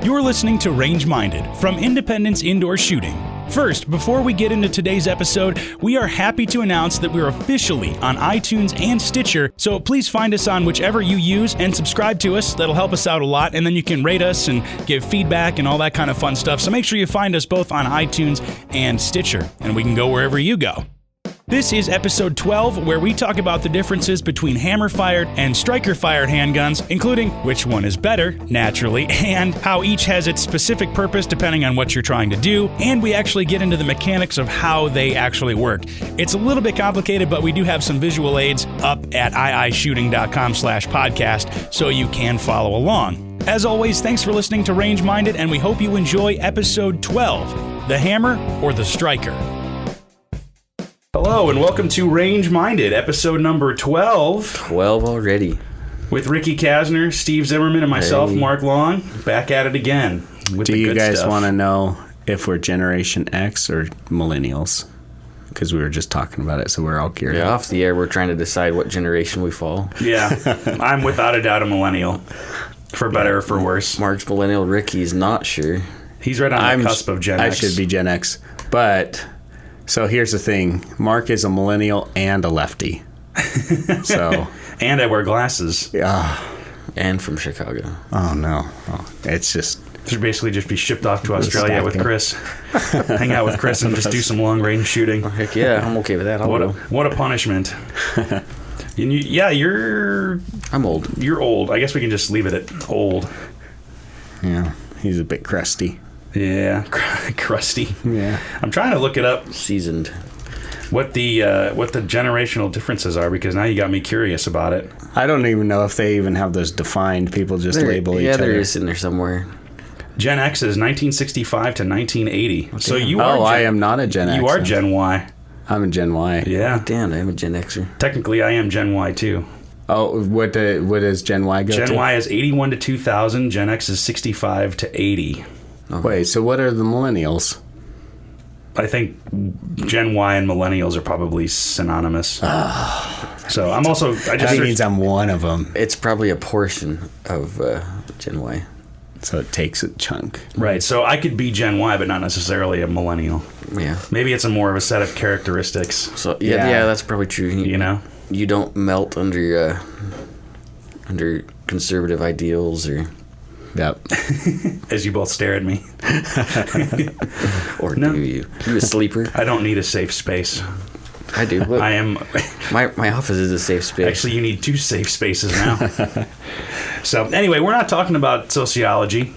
You're listening to Range Minded from Independence Indoor Shooting. First, before we get into today's episode, we are happy to announce that we're officially on iTunes and Stitcher, so please find us on whichever you use and subscribe to us. That'll help us out a lot, and then you can rate us and give feedback and all that kind of fun stuff. So make sure you find us both on iTunes and Stitcher, and we can go wherever you go. This is episode 12, where we talk about the differences between hammer-fired and striker-fired handguns, including which one is better, naturally, and how each has its specific purpose depending on what you're trying to do, and we actually get into the mechanics of how they actually work. It's a little bit complicated, but we do have some visual aids up at iishooting.com/podcast, so you can follow along. As always, thanks for listening to Range Minded, and we hope you enjoy episode 12, The Hammer or the Striker. Hello and welcome to Range Minded, episode number 12. 12 already. With Ricky Kasner, Steve Zimmerman, and myself, Mark Long, back at it again. Do you guys want to know if we're Generation X or Millennials? Because we were just talking about it, so we're all curious. Yeah, off the air, we're trying to decide what generation we fall. Yeah, I'm without a doubt a millennial, for better or for worse. Mark's millennial, Ricky's not sure. He's right on the cusp of Gen X. I should be Gen X, but... So here's the thing. Mark is a millennial and a lefty. So and I wear glasses. Yeah. And from Chicago. Oh, no. Oh, it's just... Should basically just be shipped off to Australia with Chris. Hang out with Chris and just do some long-range shooting. Oh, heck yeah, I'm okay with that. What a punishment. I'm old. You're old. I guess we can just leave it at old. Yeah, he's a bit crusty. Yeah, crusty. Yeah, I'm trying to look it up. Seasoned. What the generational differences are, because now you got me curious about it. I don't even know if they even have those defined. People just label each other. Yeah, there is in there somewhere. Gen X is 1965 to 1980. Oh, so you are. I am not a Gen X. You are Gen Y. I'm a Gen Y. Yeah. Damn, I am a Gen Xer. Technically, I am Gen Y too. Oh, what does Gen Y go to? Gen Y is 81 to 2000. Gen X is 65 to 80. Okay. Wait, so what are the millennials? I think Gen Y and millennials are probably synonymous. So I'm also... That means I'm one of them. It's probably a portion of Gen Y. So it takes a chunk. Right, so I could be Gen Y, but not necessarily a millennial. Yeah. Maybe it's more of a set of characteristics. So yeah, that's probably true. You know? You don't melt under conservative ideals or... Yep. As you both stare at me. Or no. Do you? You a sleeper? I don't need a safe space. I do. Look, I am... my office is a safe space. Actually, you need 2 safe spaces now. So, anyway, we're not talking about sociology,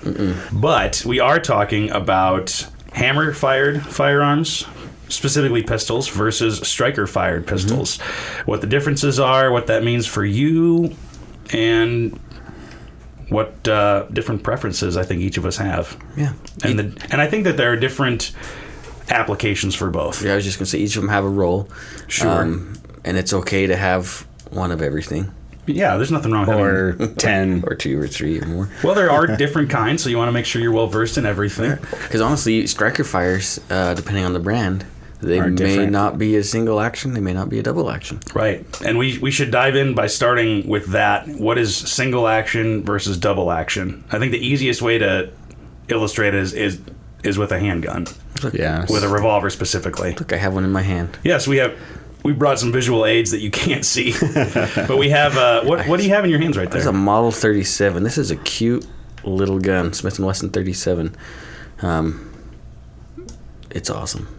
but we are talking about hammer-fired firearms, specifically pistols, versus striker-fired pistols. What the differences are, what that means for you, and... what different preferences I think each of us have. Yeah. And I think that there are different applications for both. Yeah, I was just going to say each of them have a role. Sure. And it's okay to have one of everything. Yeah, there's nothing wrong with or having 10 or 2 or 3 or more. Well, there are different kinds, so you want to make sure you're well versed in everything. Because honestly, striker fires, depending on the brand, they may not be a single action. They may not be a double action. Right. And we should dive in by starting with that. What is single action versus double action? I think the easiest way to illustrate it is with a handgun. Yeah. With a revolver specifically. Look, I have one in my hand. Yes, we brought some visual aids that you can't see. But we have what do you have in your hands right there? This is a Model 37. This is a cute little gun, Smith & Wesson 37. It's awesome.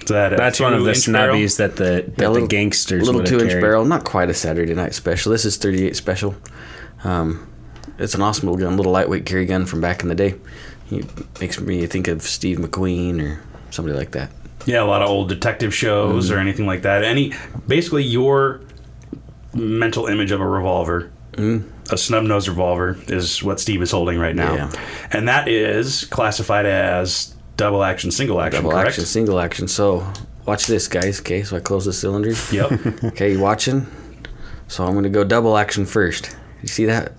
That's one of the snubbies that the gangsters would have carried. Little 2-inch barrel, not quite a Saturday night special. This is 38 special. It's an awesome little gun, little lightweight carry gun from back in the day. It makes me think of Steve McQueen or somebody like that. Yeah, a lot of old detective shows or anything like that. Basically your mental image of a revolver, a snub-nosed revolver, is what Steve is holding right now. Yeah. And that is classified as double action, single action, double correct? Action, single action. So watch this, guys. Okay, so I close the cylinder. Yep. Okay, you watching? So I'm going to go double action first. You see that?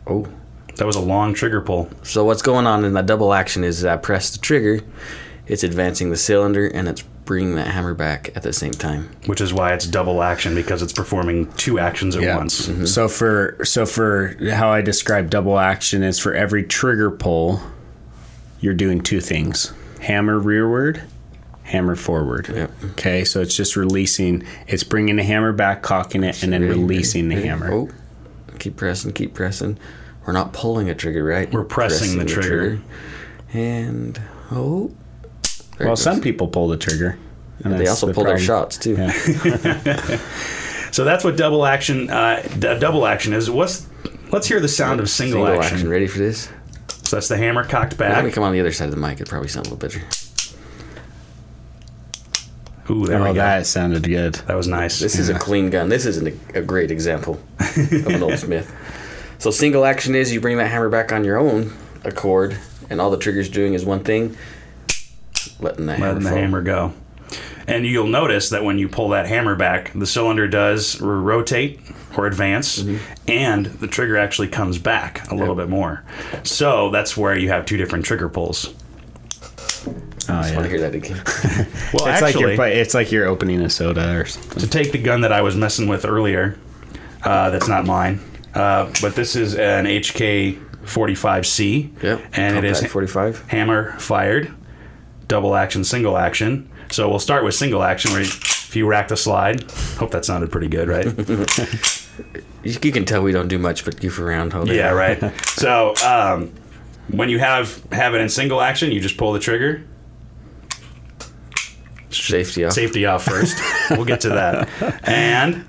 Oh. That was a long trigger pull. So what's going on in that double action is I press the trigger, it's advancing the cylinder, and it's bring that hammer back at the same time. Which is why it's double action, because it's performing 2 actions at once. Mm-hmm. So for how I describe double action is for every trigger pull, you're doing 2 things: hammer rearward, hammer forward. Yep. Okay, so it's just releasing. It's bringing the hammer back, cocking it, and then releasing the hammer. Oh, keep pressing. We're not pulling a trigger, right? We're pressing the trigger. And, oh. Well, some people pull the trigger. And they also pull their shots, too. Yeah. So that's what double action is. Let's hear the sound of single action. Ready for this? So that's the hammer cocked back. Let me come on the other side of the mic. It'd probably sound a little better. Ooh, there we go. That sounded good. That was nice. This is a clean gun. This isn't a great example of an old Smith. So single action is you bring that hammer back on your own accord, and all the trigger's doing is one thing, letting the hammer go. And you'll notice that when you pull that hammer back, the cylinder does rotate or advance, and the trigger actually comes back a little bit more. So that's where you have 2 different trigger pulls. I just want to hear that again. Well, It's actually, it's like you're opening a soda or something. to take the gun that I was messing with earlier, that's not mine, but this is an HK 45C, Yep. and it is 45. hammer fired, double action, single action. So we'll start with single action, where if you rack the slide. Hope that sounded pretty good, right? You can tell we don't do much but goof around all day. Yeah, right. So when you have it in single action, you just pull the trigger. Safety off. Safety off first. We'll get to that. And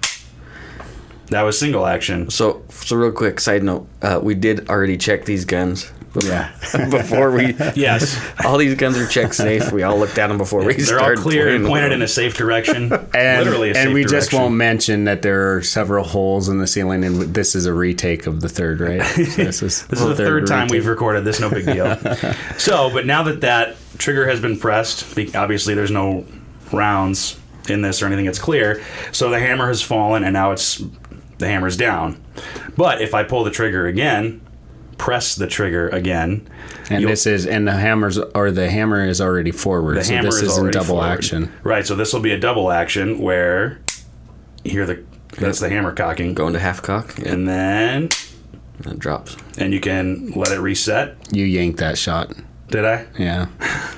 that was single action. So real quick, side note, we did already check these guns. Yeah. Before we... Yes. All these guns are checked safe. We all looked at them before we They're started. all clear and pointed playing in a safe direction. And, Literally a safe and we direction. just won't mention that there are several holes in the ceiling, and this is a retake of the third, right? So this is the third time we've recorded this. No big deal. But now that trigger has been pressed, obviously there's no rounds in this or anything. It's clear. So the hammer has fallen, and now the hammer's down. But if I pull the trigger again, press the trigger again, and the hammer is already forward. The so hammer this is isn't already double forward. action. Right. So this will be a double action where you hear that's the hammer cocking. Going to half cock. And then it drops. And you can let it reset. You yanked that shot. Did I? Yeah.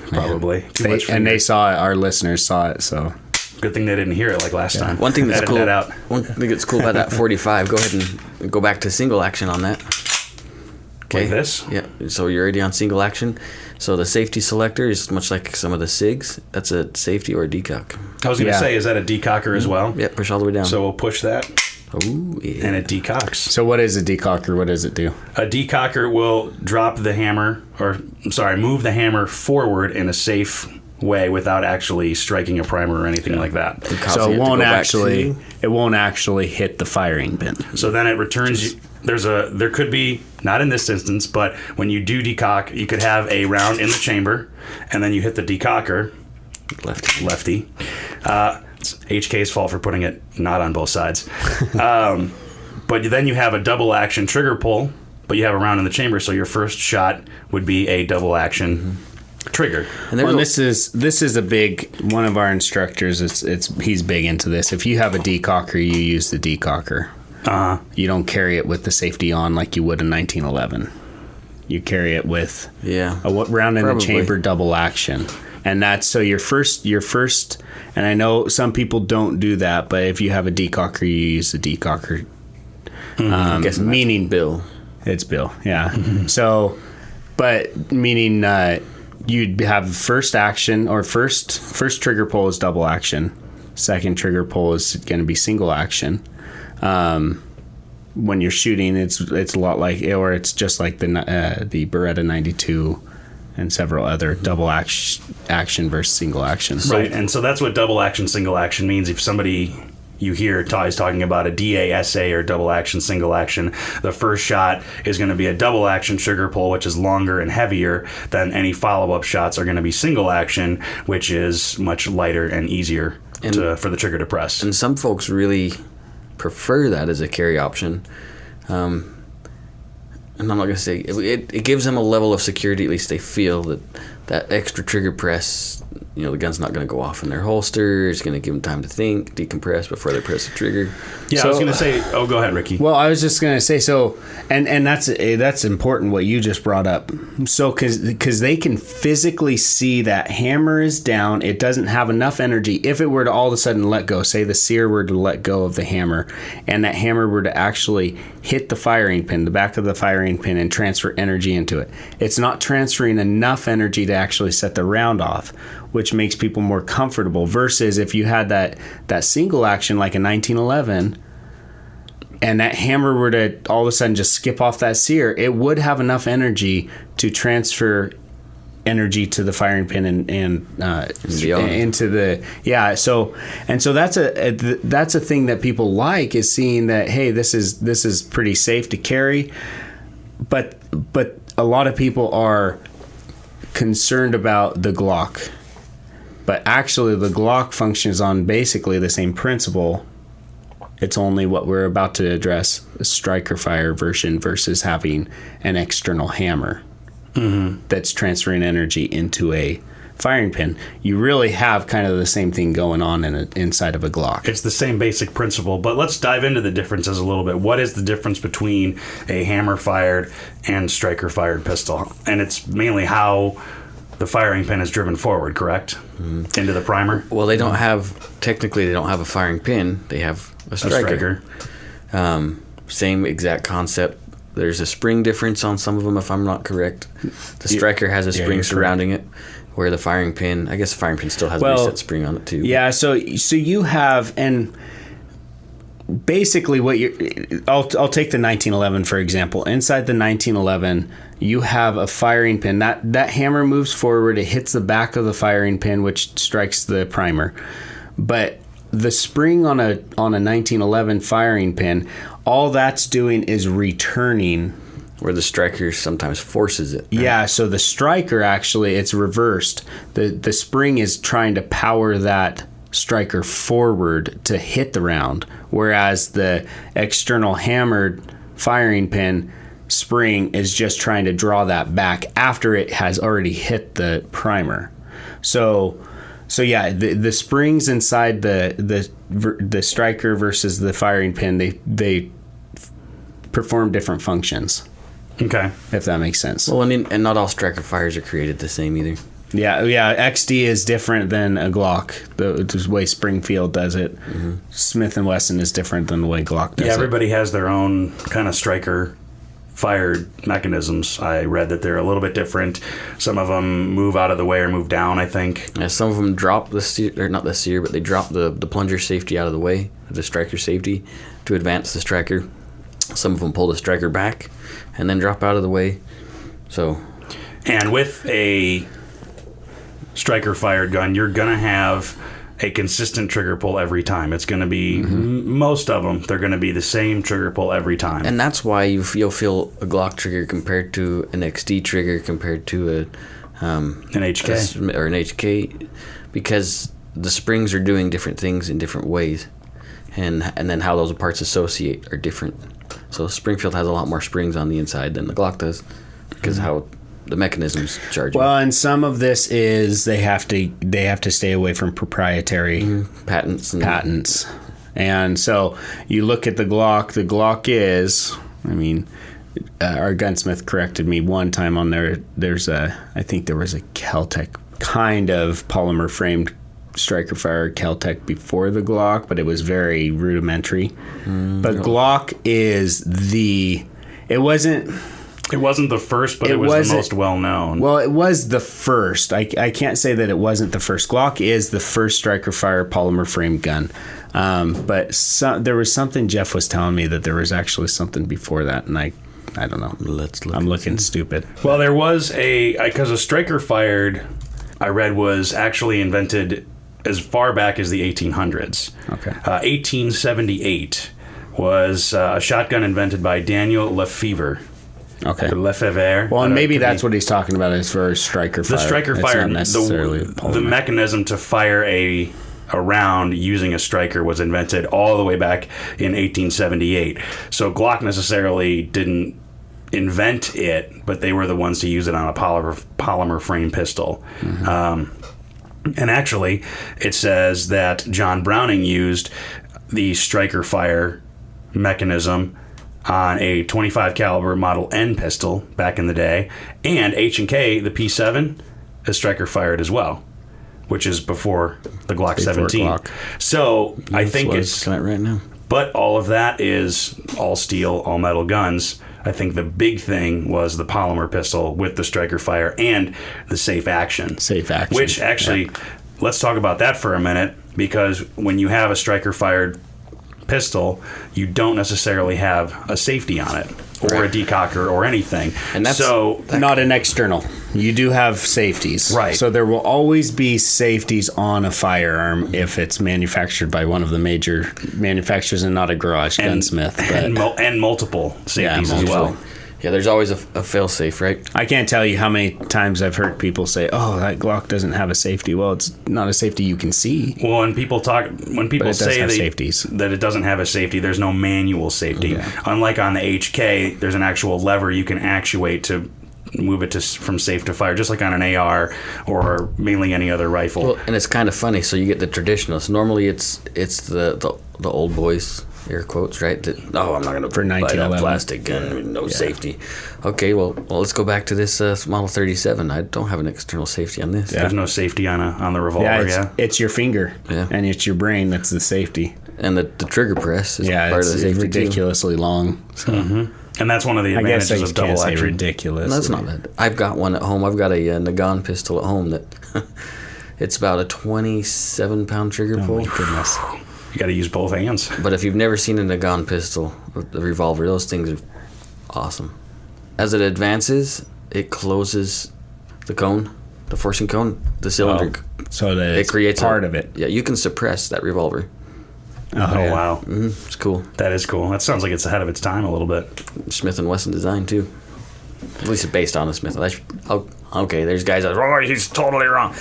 Probably. They saw it. Our listeners saw it. So good thing they didn't hear it like last time. One thing that's Edit cool. that out. One thing that's cool about that 45. Go ahead and go back to single action on that. Like this? Yeah. So you're already on single action. So the safety selector is much like some of the SIGs. That's a safety or a decock. I was going to say, is that a decocker as well? Yeah, push all the way down. So we'll push that. Ooh, yeah. And it decocks. So what is a decocker? What does it do? A decocker will drop the hammer, move the hammer forward in a safe way without actually striking a primer or anything like that. So it won't actually hit the firing pin. So then it returns. There could be, not in this instance, but when you do decock, you could have a round in the chamber, and then you hit the decocker, lefty. It's HK's fault for putting it not on both sides. But then you have a double action trigger pull, but you have a round in the chamber, so your first shot would be a double action trigger. And this is a big one of our instructors. He's big into this. If you have a decocker, you use the decocker. You don't carry it with the safety on like you would in 1911. You carry it with a round in the chamber double action. And that's so your first, and I know some people don't do that, but if you have a decocker, you use the decocker. Meaning Bill. It's Bill, yeah. Mm-hmm. So, but meaning you'd have first action or first trigger pull is double action. Second trigger pull is going to be single action. When you're shooting, it's a lot like, or it's just like the Beretta 92 and several other double action versus single action. Right, and so that's what double action, single action means. If somebody you hear Ty's talking about a DASA or double action, single action, the first shot is going to be a double action trigger pull, which is longer and heavier. Then any follow-up shots are going to be single action, which is much lighter and easier for the trigger to press. And some folks really prefer that as a carry option. And I'm not going to say it gives them a level of security. At least they feel that extra trigger press the gun's not going to go off in their holster. It's going to give them time to think, decompress before they press the trigger. Yeah, I was going to say. Oh, go ahead, Ricky. Well, I was just going to say, so, and that's important what you just brought up. So, because they can physically see that hammer is down, it doesn't have enough energy. If it were to all of a sudden let go, say the sear were to let go of the hammer, and that hammer were to actually hit the firing pin, the back of the firing pin, and transfer energy into it, it's not transferring enough energy to actually set the round off, which makes people more comfortable, versus if you had that single action like a 1911 and that hammer were to all of a sudden just skip off that sear, it would have enough energy to transfer energy to the firing pin and into the so that's a thing that people like, is seeing that, hey, this is pretty safe to carry, but a lot of people are concerned about the Glock. But actually, the Glock functions on basically the same principle. It's only what we're about to address, a striker fire version versus having an external hammer that's transferring energy into a firing pin. You really have kind of the same thing going on inside of a Glock. It's the same basic principle, but let's dive into the differences a little bit. What is the difference between a hammer-fired and striker-fired pistol? And it's mainly how the firing pin is driven forward, correct? Into the primer? Well, they don't have a firing pin. They have a striker. Same exact concept. There's a spring difference on some of them, if I'm not correct. The striker has a spring surrounding it, where the firing pin, I guess the firing pin still has a reset spring on it too. Yeah, so you have, and basically what I'll take the 1911 for example. Inside the 1911, you have a firing pin. That hammer moves forward, it hits the back of the firing pin, which strikes the primer. But the spring on a 1911 firing pin, all that's doing is returning. Where the striker sometimes forces it. Right? Yeah, so the striker, actually, it's reversed. The spring is trying to power that striker forward to hit the round, whereas the external hammered firing pin spring is just trying to draw that back after it has already hit the primer. So yeah, the springs inside the striker versus the firing pin, they perform different functions. Okay, if that makes sense. Well, and not all striker fires are created the same either. Yeah. XD is different than a Glock. The way Springfield does it. Smith & Wesson is different than the way Glock does it. Yeah, everybody has their own kind of striker fired mechanisms. I read that they're a little bit different. Some of them move out of the way or move down, I think. Yeah, some of them drop the sear, or not the sear, but they drop the plunger safety out of the way, the striker safety, to advance the striker. Some of them pull the striker back and then drop out of the way. And with a striker fired gun, you're gonna have a consistent trigger pull every time. It's going to be, most of them, they're going to be the same trigger pull every time. And that's why you'll feel a Glock trigger compared to an XD trigger compared to an HK. Or an HK, because the springs are doing different things in different ways. And then how those parts associate are different. So Springfield has a lot more springs on the inside than the Glock does, because how the mechanisms charge. Well, and some of this is they have to stay away from proprietary patents. And so you look at the Glock. The Glock is, our gunsmith corrected me one time on there. I think there was a Kel-Tec kind of polymer framed striker fire Kel-Tec before the Glock, but it was very rudimentary. But Glock is it wasn't the first, but it was the most well-known. Well, it was the first. I can't say that it wasn't the first. Glock is the first striker fire polymer frame gun. But there was something Jeff was telling me that there was actually something before that, and I don't know. I'm looking stupid. Well, there was because a striker fired, I read, was actually invented as far back as the 1800s. Okay. 1878 was a shotgun invented by Daniel Lefevre. Okay. Lefevre. Well, and maybe that's what he's talking about as far as striker fire. The striker fire, the mechanism to fire a round using a striker was invented all the way back in 1878. So Glock necessarily didn't invent it, but they were the ones to use it on a polymer frame pistol. And actually, it says that John Browning used the striker fire mechanism on a 25 caliber Model N pistol back in the day, and H&K, the P7, is striker fired as well, which is before the Glock 17. Glock. So I think what it's looking at right now. But all of that is all steel, all metal guns. I think the big thing was the polymer pistol with the striker fire and the safe action. Safe action. Which actually, let's talk about that for a minute, because when you have a striker fired pistol, you don't necessarily have a safety on it or a decocker or anything. And that's not an external. You do have safeties. Right. So there will always be safeties on a firearm if it's manufactured by one of the major manufacturers and not a garage gunsmith. But and multiple safeties as well. Yeah, there's always a fail-safe, right? I can't tell you how many times I've heard people say, "Oh, that Glock doesn't have a safety." Well, it's not a safety you can see. Well, when people say safeties. that it doesn't have a safety, there's no manual safety. Unlike on the HK, there's an actual lever you can actuate to move it from safe to fire, just like on an AR or mainly any other rifle. Well, and it's kind of funny. So you get the traditionalists. Normally, it's the old boys, air quotes, right? That, I'm not going to buy that plastic gun with no safety. Okay, well, let's go back to this Model 37. I don't have an external safety on this. There's no safety on the revolver. It's your finger, and it's your brain that's the safety. And the trigger press is part of the safety. It's ridiculously long. So. And that's one of the advantages of double action. Ridiculous. That's not bad. I've got one at home. I've got a Nagant pistol at home that it's about a 27-pound trigger pull. Oh my goodness. You got to use both hands. But if you've never seen a Nagant pistol, the revolver, those things are awesome. As it advances, it closes the cone, the forcing cone, the cylinder. So that it creates part of it. Yeah, you can suppress that revolver. Oh, wow. Mm-hmm. It's cool. That is cool. That sounds like it's ahead of its time a little bit. Smith & Wesson design, too. At least it's based on a Smith. Okay, there's guys that are, he's totally wrong.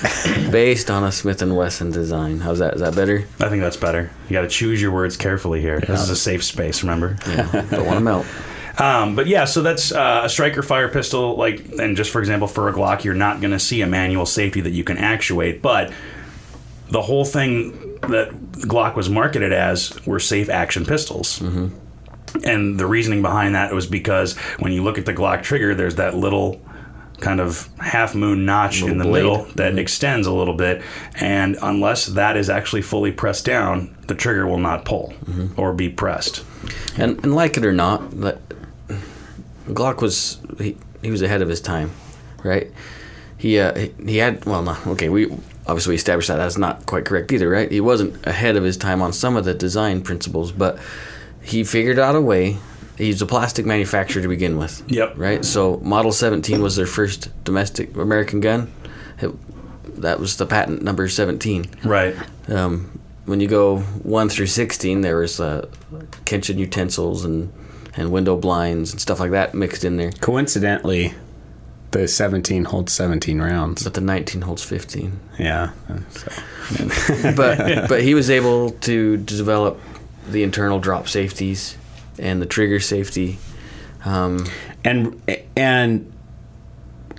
Based on a Smith & Wesson design. How's that? Is that better? I think that's better. You got to choose your words carefully here. Yeah. This is a safe space, remember? Yeah, don't want to melt. But yeah, so that's a striker fire pistol. And just for example, for a Glock, you're not going to see a manual safety that you can actuate. But the whole thing that Glock was marketed as were safe action pistols. Mm-hmm. And the reasoning behind that was because when you look at the Glock trigger, there's that little kind of half moon notch in the middle that extends a little bit. And unless that is actually fully pressed down, the trigger will not pull or be pressed. And like it or not, Glock was he was ahead of his time, right? He had we obviously established that that's not quite correct either, right? He wasn't ahead of his time on some of the design principles, but he figured out a way. He's a plastic manufacturer to begin with. Yep. Right? So Model 17 was their first domestic American gun. That was the patent number 17. Right. When you go 1 through 16, there was kitchen utensils and window blinds and stuff like that mixed in there. Coincidentally, the 17 holds 17 rounds. But the 19 holds 15. Yeah. But he was able to develop the internal drop safeties and the trigger safety. And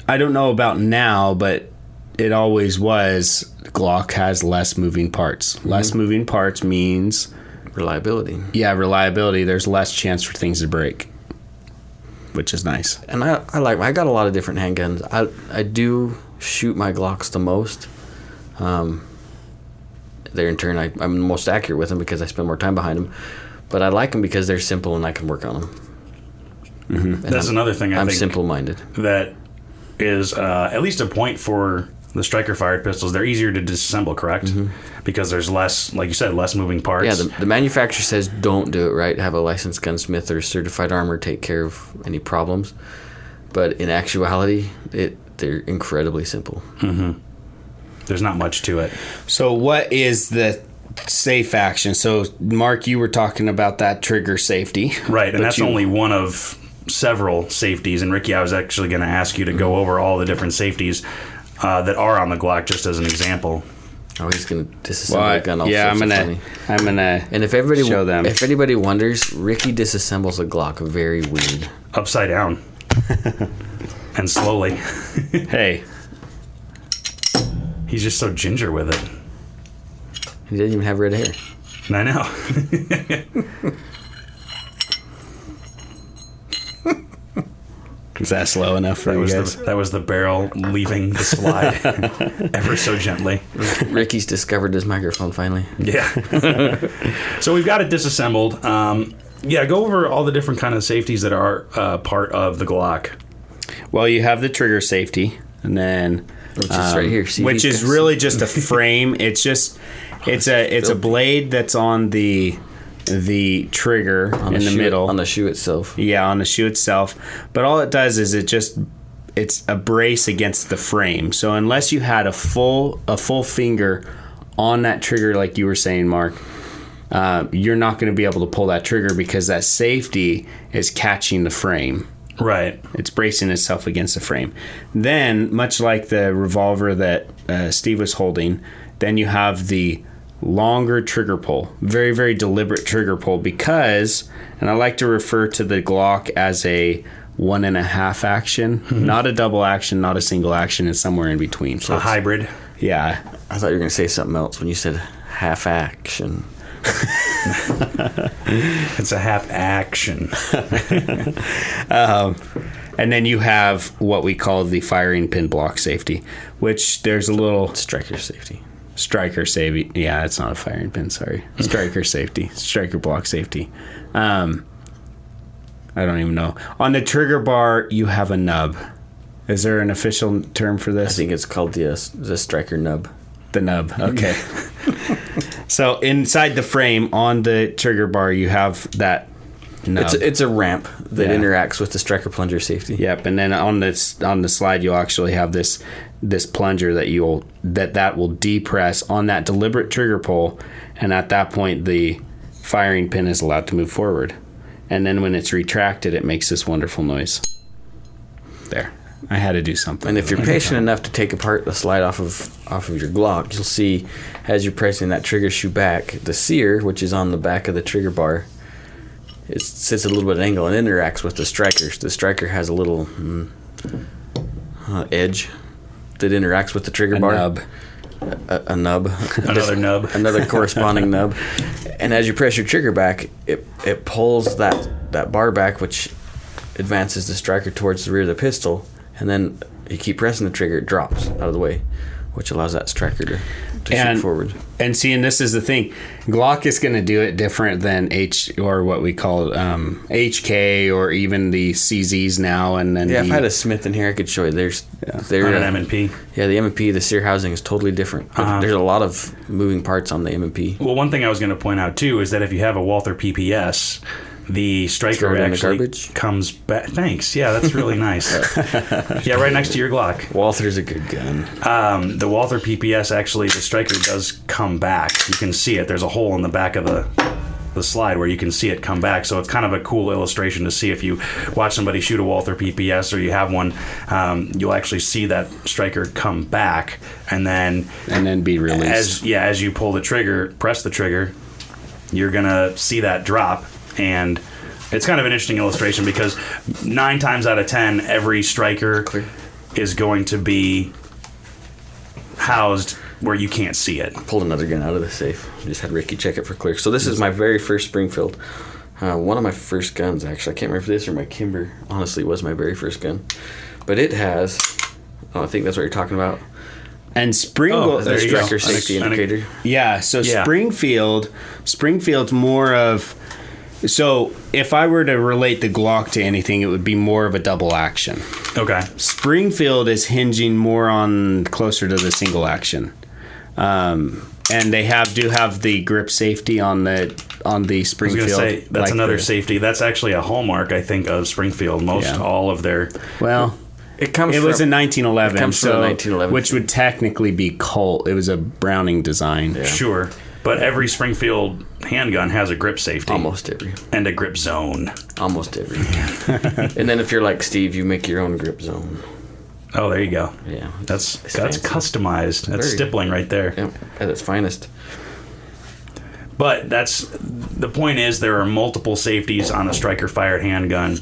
I don't know about now, but it always was Glock has less moving parts. Mm-hmm. Less moving parts means reliability. Yeah, reliability. There's less chance for things to break, which is nice. And I got a lot of different handguns. I do shoot my Glocks the most. They're in turn, I'm the most accurate with them because I spend more time behind them. But I like them because they're simple and I can work on them. Mm-hmm. That's another thing I'm think simple-minded. That is at least a point for the striker-fired pistols. They're easier to disassemble, correct? Mm-hmm. Because there's less, like you said, less moving parts. Yeah, the manufacturer says don't do it, right? Have a licensed gunsmith or certified armor take care of any problems. But in actuality, they're incredibly simple. Mm-hmm. There's not much to it. So what is the safe action? So, Mark, you were talking about that trigger safety. Right, and that's only one of several safeties. And, Ricky, I was actually going to ask you to go over all the different safeties that are on the Glock, just as an example. Oh, he's going to disassemble a gun. I'm gonna. And if everybody show them. If anybody wonders, Ricky disassembles a Glock very weird. Upside down. And slowly. Hey. He's just so ginger with it. He didn't even have red hair. I know. Is that slow enough for you guys? That was the barrel leaving the slide ever so gently. Ricky's discovered his microphone finally. Yeah. So we've got it disassembled. Go over all the different kind of safeties that are part of the Glock. Well, you have the trigger safety, and then which is right here. See, which is really just a frame. It's a blade that's on the trigger in the middle on the shoe itself. Yeah, on the shoe itself. But all it does is it's a brace against the frame. So unless you had a full finger on that trigger, like you were saying, Mark, you're not going to be able to pull that trigger because that safety is catching the frame. Right. It's bracing itself against the frame. Then, much like the revolver that Steve was holding, then you have the longer trigger pull. Very, very deliberate trigger pull because, and I like to refer to the Glock as a 1.5 action, not a double action, not a single action, it's somewhere in between. So a hybrid. Yeah. I thought you were going to say something else when you said half action. It's a half action. And then you have what we call the firing pin block safety, which there's a little striker safety. Striker safety. Yeah, it's not a firing pin, sorry. Striker safety. Striker block safety. I don't even know. On the trigger bar, you have a nub. Is there an official term for this? I think it's called the striker nub. The nub, okay. So inside the frame on the trigger bar, you have that nub. It's a ramp that interacts with the striker plunger safety. Yep, and then on the slide, you'll actually have this plunger that will depress on that deliberate trigger pull, and at that point, the firing pin is allowed to move forward. And then when it's retracted, it makes this wonderful noise. There. I had to do something. And if you're patient enough to take apart the slide off of your Glock, you'll see as you're pressing that trigger shoe back, the sear, which is on the back of the trigger bar, it sits at a little bit of angle and interacts with the striker. The striker has a little edge that interacts with the trigger bar. Nub. A nub. Another nub. Another corresponding nub. And as you press your trigger back, it pulls that bar back, which advances the striker towards the rear of the pistol. And then you keep pressing the trigger, it drops out of the way, which allows that striker to shoot forward. And see, and this is the thing, Glock is going to do it different than what we call HK or even the CZs now. And then if I had a Smith in here, I could show you. There's an M&P. Yeah, the M&P, the sear housing is totally different. There's a lot of moving parts on the M&P. Well, one thing I was going to point out too is that if you have a Walther PPS, the striker actually comes back. Thanks. Yeah, that's really nice. Yeah, right next to your Glock. Walther's a good gun. The Walther PPS, actually, the striker does come back. You can see it. There's a hole in the back of the slide where you can see it come back. So it's kind of a cool illustration to see if you watch somebody shoot a Walther PPS or you have one, you'll actually see that striker come back and then be released. As you pull the trigger, press the trigger, you're going to see that drop. And it's kind of an interesting illustration because 9 times out of 10, every striker is going to be housed where you can't see it. Pulled another gun out of the safe. Just had Ricky check it for clear. So this is my very first Springfield. One of my first guns, actually. I can't remember if this or my Kimber, honestly, was my very first gun. But it has, I think that's what you're talking about. And Springfield, striker safety indicator. Yeah, so Springfield's more of... So if I were to relate the Glock to anything, it would be more of a double action. Okay. Springfield is hinging more on closer to the single action. And they do have the grip safety on the Springfield. I was going to say, that's another safety. That's actually a hallmark, I think, of Springfield. All of their... Well... It was in 1911. It comes from 1911. Which would technically be Colt. It was a Browning design. Yeah. Sure. But every Springfield handgun has a grip safety. Almost every. And a grip zone. Almost every. And then if you're like Steve, you make your own grip zone. Oh, there you go. Yeah. That's customized. That's stippling right there. Yep, at its finest. But the point is there are multiple safeties on a striker-fired handgun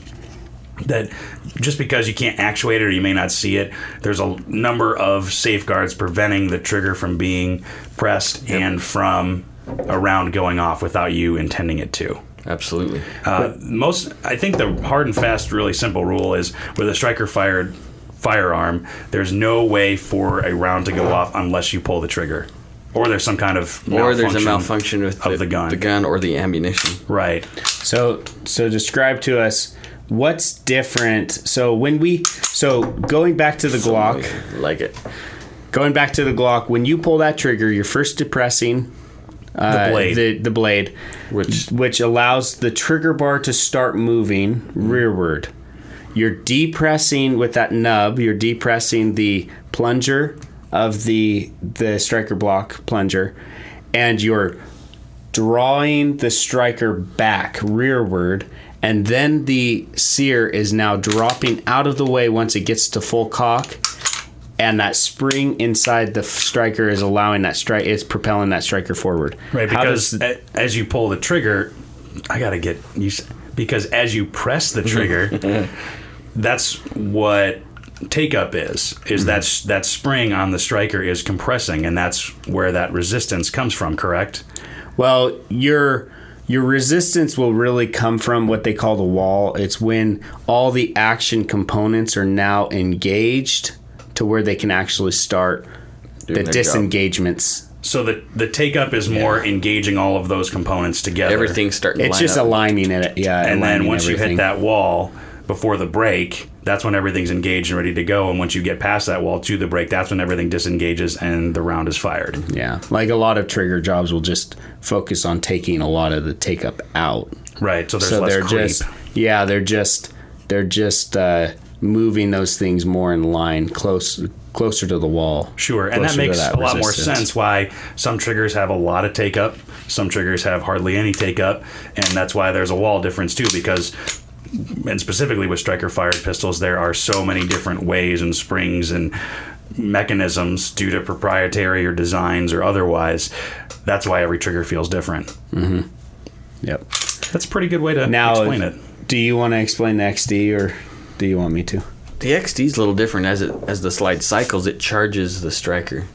that just because you can't actuate it or you may not see it, there's a number of safeguards preventing the trigger from being pressed and from a round going off without you intending it to. Absolutely. I think the hard and fast, really simple rule is with a striker fired firearm, there's no way for a round to go off unless you pull the trigger, or there's some kind of or there's a malfunction with the gun or the ammunition. Right. So describe to us what's different. So going back to the Glock, going back to the Glock, when you pull that trigger, you're first depressing the blade, which allows the trigger bar to start moving rearward. You're depressing with that nub. You're depressing the plunger of the striker block plunger, and you're drawing the striker back rearward, and then the sear is now dropping out of the way once it gets to full cock. And that spring inside the striker is allowing that strike, is propelling that striker forward. Right, because as you pull the trigger, because as you press the trigger, that's what take up is that spring on the striker is compressing, and that's where that resistance comes from, correct? Well, your resistance will really come from what they call the wall. It's when all the action components are now engaged to where they can actually start the disengagements. So the take up is more engaging all of those components together. Everything's starting to line up. It's just aligning it, and then once you hit that wall before the break, that's when everything's engaged and ready to go. And once you get past that wall to the break, that's when everything disengages and the round is fired. Yeah, like a lot of trigger jobs will just focus on taking a lot of the take up out. Right, so there's less creep. They're just moving those things more in line, closer to the wall. Sure, and that makes a lot more sense why some triggers have a lot of take up, some triggers have hardly any take up, and that's why there's a wall difference too, because, and specifically with striker fired pistols, there are so many different ways and springs and mechanisms due to proprietary or designs or otherwise. That's why every trigger feels different. Mm-hmm. Yep. That's a pretty good way to explain it. Do you want to explain the XD, or do you want me to? The XD is a little different. As the slide cycles, it charges the striker,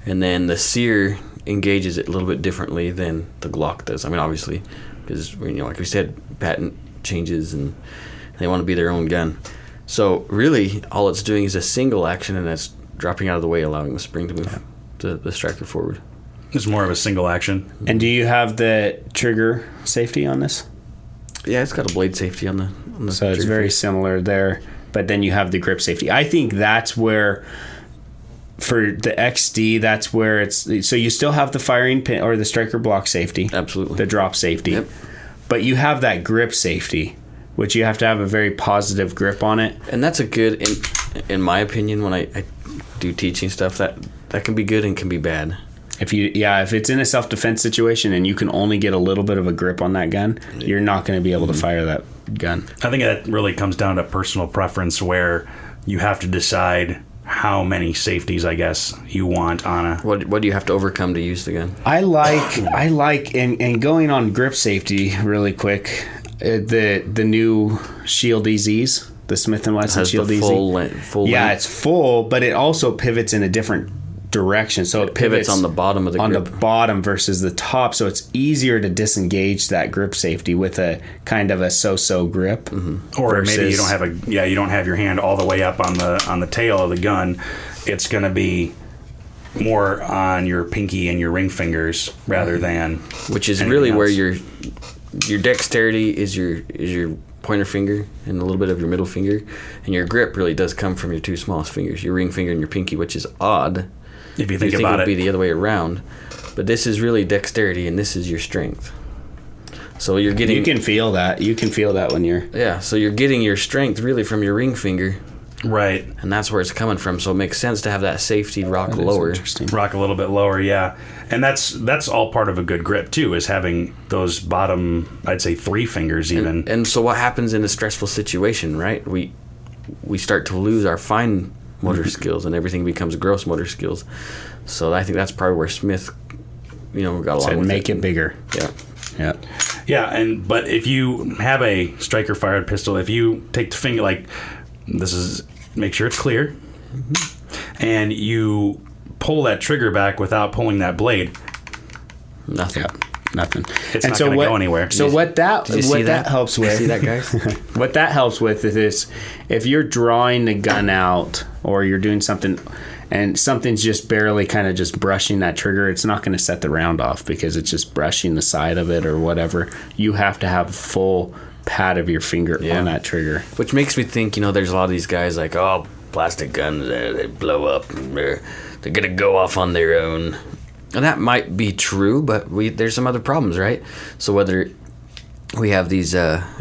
and then the sear engages it a little bit differently than the Glock does. I mean, obviously, because like we said, patent changes and they want to be their own gun. So really, all it's doing is a single action, and that's dropping out of the way, allowing the spring to move the striker forward. It's more of a single action. And do you have the trigger safety on this? Yeah, it's got a blade safety on the so it's very similar there, but then you have the grip safety. I think that's where, for the XD, that's where it's, so you still have the firing pin or the striker block safety. Absolutely. The drop safety. Yep. But you have that grip safety, which you have to have a very positive grip on it. And that's a good, in my opinion, when I do teaching stuff, that can be good and can be bad. If it's in a self-defense situation and you can only get a little bit of a grip on that gun, you're not going to be able to fire that gun. I think that really comes down to personal preference, where you have to decide how many safeties, I guess, you want on a... What do you have to overcome to use the gun? I like, and going on grip safety really quick, the new Shield EZs, the Smith & Wesson Shield EZ. Full length. It's full, but it also pivots in a different direction, so it pivots on the bottom of the grip. On the bottom versus the top, so it's easier to disengage that grip safety with a kind of a so-so grip. Mm-hmm. Or maybe you don't have your hand all the way up on the tail of the gun. It's going to be more on your pinky and your ring fingers rather than, which is really else. Where your dexterity is your pointer finger and a little bit of your middle finger, and your grip really does come from your two smallest fingers, your ring finger and your pinky, which is odd. If you think about it would be the other way around, but this is really dexterity and this is your strength. So you're getting... You can feel that. You can feel that when you're... Yeah, so you're getting your strength really from your ring finger. Right. And that's where it's coming from, so it makes sense to have that safety rock lower. Rock a little bit lower, yeah. And that's all part of a good grip, too, is having those bottom, I'd say 3 fingers even. And so what happens in a stressful situation, right? We start to lose our fine motor skills, and everything becomes gross motor skills. So I think that's probably where Smith, got a lot with make it bigger. Yeah. Yeah. But if you have a striker fired pistol, if you take the finger make sure it's clear, and you pull that trigger back without pulling that blade, Nothing. Nothing. It's not going to go anywhere. So what that helps with, see that, guys? what that helps with is if you're drawing the gun out or you're doing something and something's just barely kind of just brushing that trigger, it's not going to set the round off because it's just brushing the side of it or whatever. You have to have a full pad of your finger on that trigger. Which makes me think, there's a lot of these guys like, oh, plastic guns, they blow up, and they're going to go off on their own. And that might be true, but there's some other problems, right? So whether we have these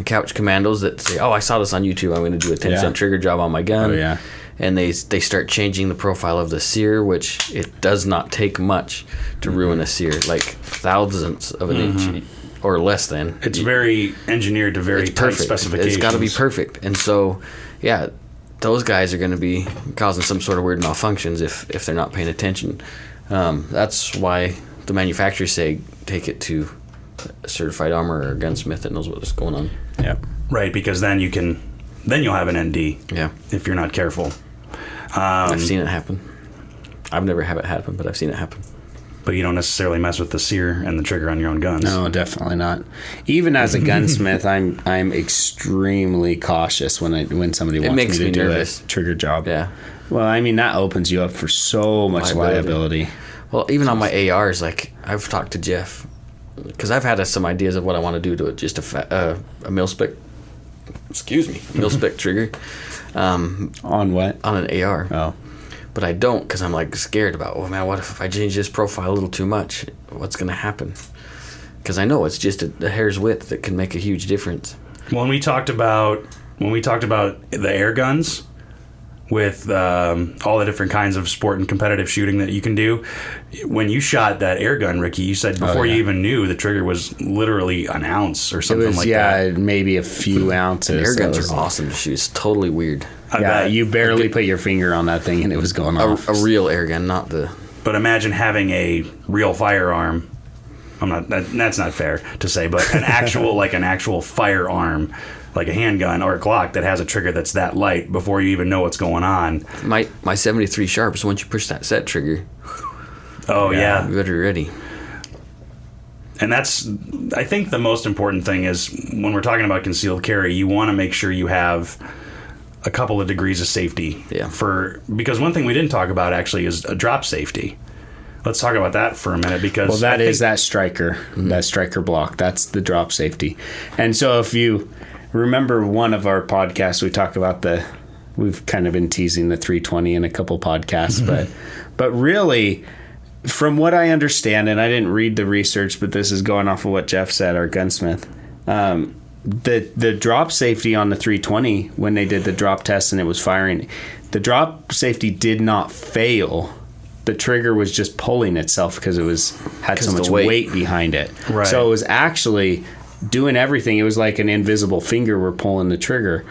couch commandos that say, oh, I saw this on YouTube, I'm going to do a 10-cent trigger job on my gun. Oh, yeah. And they start changing the profile of the sear, which it does not take much to ruin a sear, like thousandths of an inch or less than. It's very engineered to very tight specifications. It's got to be perfect. And so, those guys are going to be causing some sort of weird malfunctions if they're not paying attention. That's why the manufacturers say take it to a certified armor or a gunsmith that knows what's going on. Yeah. Right, because then you'll have an ND. Yeah. If you're not careful. I've seen it happen. I've never had it happen, but I've seen it happen. But you don't necessarily mess with the sear and the trigger on your own guns. No, definitely not. Even as a gunsmith, I'm extremely cautious when somebody wants me to do a trigger job. Yeah. Well, I mean, that opens you up for so much liability. Well, even on my ARs, like I've talked to Jeff because I've had some ideas of what I want to do to it. Just a mil-spec. Mil-spec trigger. On what? On an AR. Oh. But I don't because I'm like scared about, oh man, what if I change this profile a little too much? What's going to happen? Because I know it's just a hair's width that can make a huge difference. When we talked about the air guns with all the different kinds of sport and competitive shooting that you can do, when you shot that air gun, Ricky, you said before you even knew the trigger was literally an ounce or something that. Yeah, maybe a few ounces. And air guns are awesome to shoot. It's totally weird. You barely put your finger on that thing and it was going off. A real air gun, not the... But imagine having a real firearm. That's not fair to say, but an actual firearm, like a handgun or a Glock that has a trigger that's that light before you even know what's going on. My 73 Sharps, once you push that set trigger... Oh, yeah. You better be ready. And that's, I think the most important thing is when we're talking about concealed carry, you want to make sure you have a couple of degrees of safety. Yeah. Because one thing we didn't talk about actually is a drop safety. Let's talk about that for a minute because that striker, that striker block. That's the drop safety. And so if you remember one of our podcasts, we talk about we've kind of been teasing the 320 in a couple podcasts, but really, from what I understand, and I didn't read the research, but this is going off of what Jeff said, our gunsmith. The drop safety on the 320, when they did the drop test and it was firing, the drop safety did not fail. The trigger was just pulling itself because it had so much weight behind it. Right. So it was actually doing everything. It was like an invisible finger were pulling the trigger.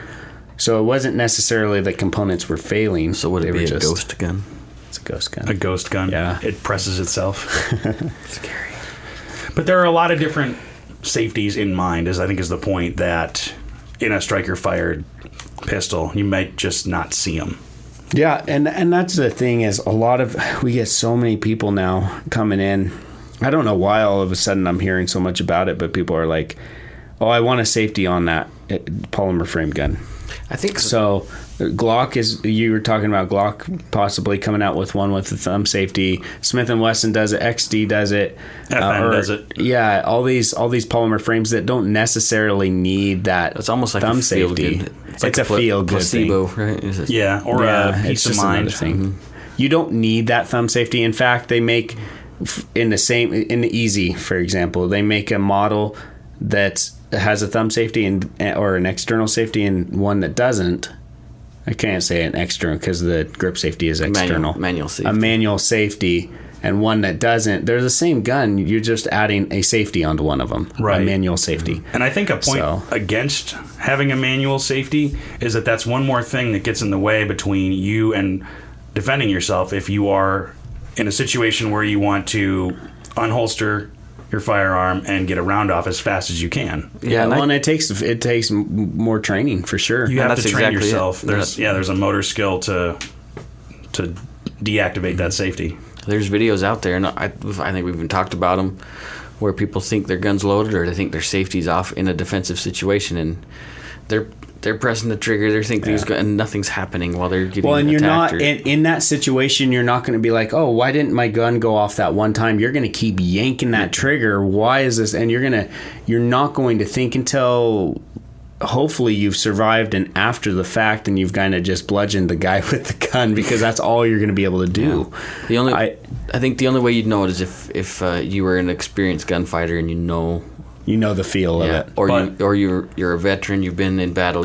So it wasn't necessarily the components were failing. So would it be a ghost gun? It's a ghost gun. A ghost gun. Yeah. It presses itself. Scary. But there are a lot of different safeties in mind, I think is the point, that in a striker fired pistol, you might just not see them. Yeah, and that's the thing is we get so many people now coming in. I don't know why all of a sudden I'm hearing so much about it, but people are like, oh, I want a safety on that polymer frame gun. I think so. Glock you were talking about Glock possibly coming out with one with the thumb safety. Smith & Wesson does it. XD does it. FN does it. Yeah, all these polymer frames that don't necessarily need that. It's almost like thumb a feel safety. Good. It's a feel good placebo, thing. Right? Yeah, or a peace of mind thing. Mm-hmm. You don't need that thumb safety. In fact, they make in the Easy, for example, they make a model that has a thumb safety or an external safety and one that doesn't. I can't say an external because the grip safety is external. Manual safety. A manual safety and one that doesn't. They're the same gun. You're just adding a safety onto one of them. Right. A manual safety. And I think a point against having a manual safety is that that's one more thing that gets in the way between you and defending yourself if you are in a situation where you want to unholster your firearm and get a round off as fast as you can. Yeah, well, and it takes more training for sure. You have to train exactly yourself. it. There's a motor skill to deactivate that safety. There's videos out there, and I think we've even talked about them, where people think their gun's loaded or they think their safety's off in a defensive situation, and they're pressing the trigger. They're thinking and nothing's happening while they're getting and you're attacked. not in that situation. You're not going to be like, oh, why didn't my gun go off that one time? You're going to keep yanking that trigger. Why is this? And you're not going to think until hopefully you've survived and after the fact, and you've kind of just bludgeoned the guy with the gun, because that's all you're going to be able to do. Yeah. I think the only way you'd know it is if you were an experienced gunfighter and you know the feel of it, or you're a veteran, you've been in battle,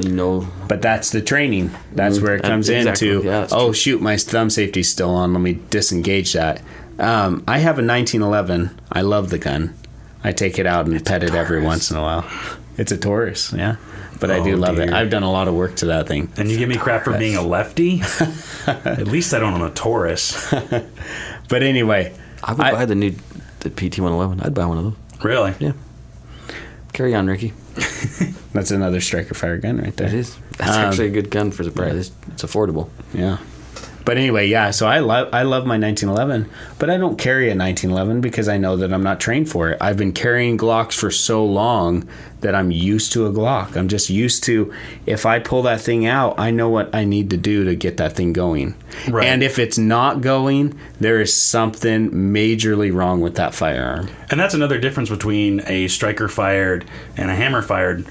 But that's the training. That's where it comes into. Yeah, shoot, my thumb safety's still on. Let me disengage that. I have a 1911. I love the gun. I take it out and pet it every once in a while. It's a Taurus, yeah. But I do love it. I've done a lot of work to that thing. And you give me crap for being a lefty? At least I don't own a Taurus. But anyway, I would buy the PT-111. I'd buy one of those. Really? Yeah. Carry on, Ricky. That's another striker fire gun right there. It is. That's actually a good gun for the price. It's affordable. Yeah. But anyway, yeah, so I love my 1911, but I don't carry a 1911 because I know that I'm not trained for it. I've been carrying Glocks for so long that I'm used to a Glock. I'm just used to, if I pull that thing out, I know what I need to do to get that thing going. Right. And if it's not going, there is something majorly wrong with that firearm. And that's another difference between a striker fired and a hammer fired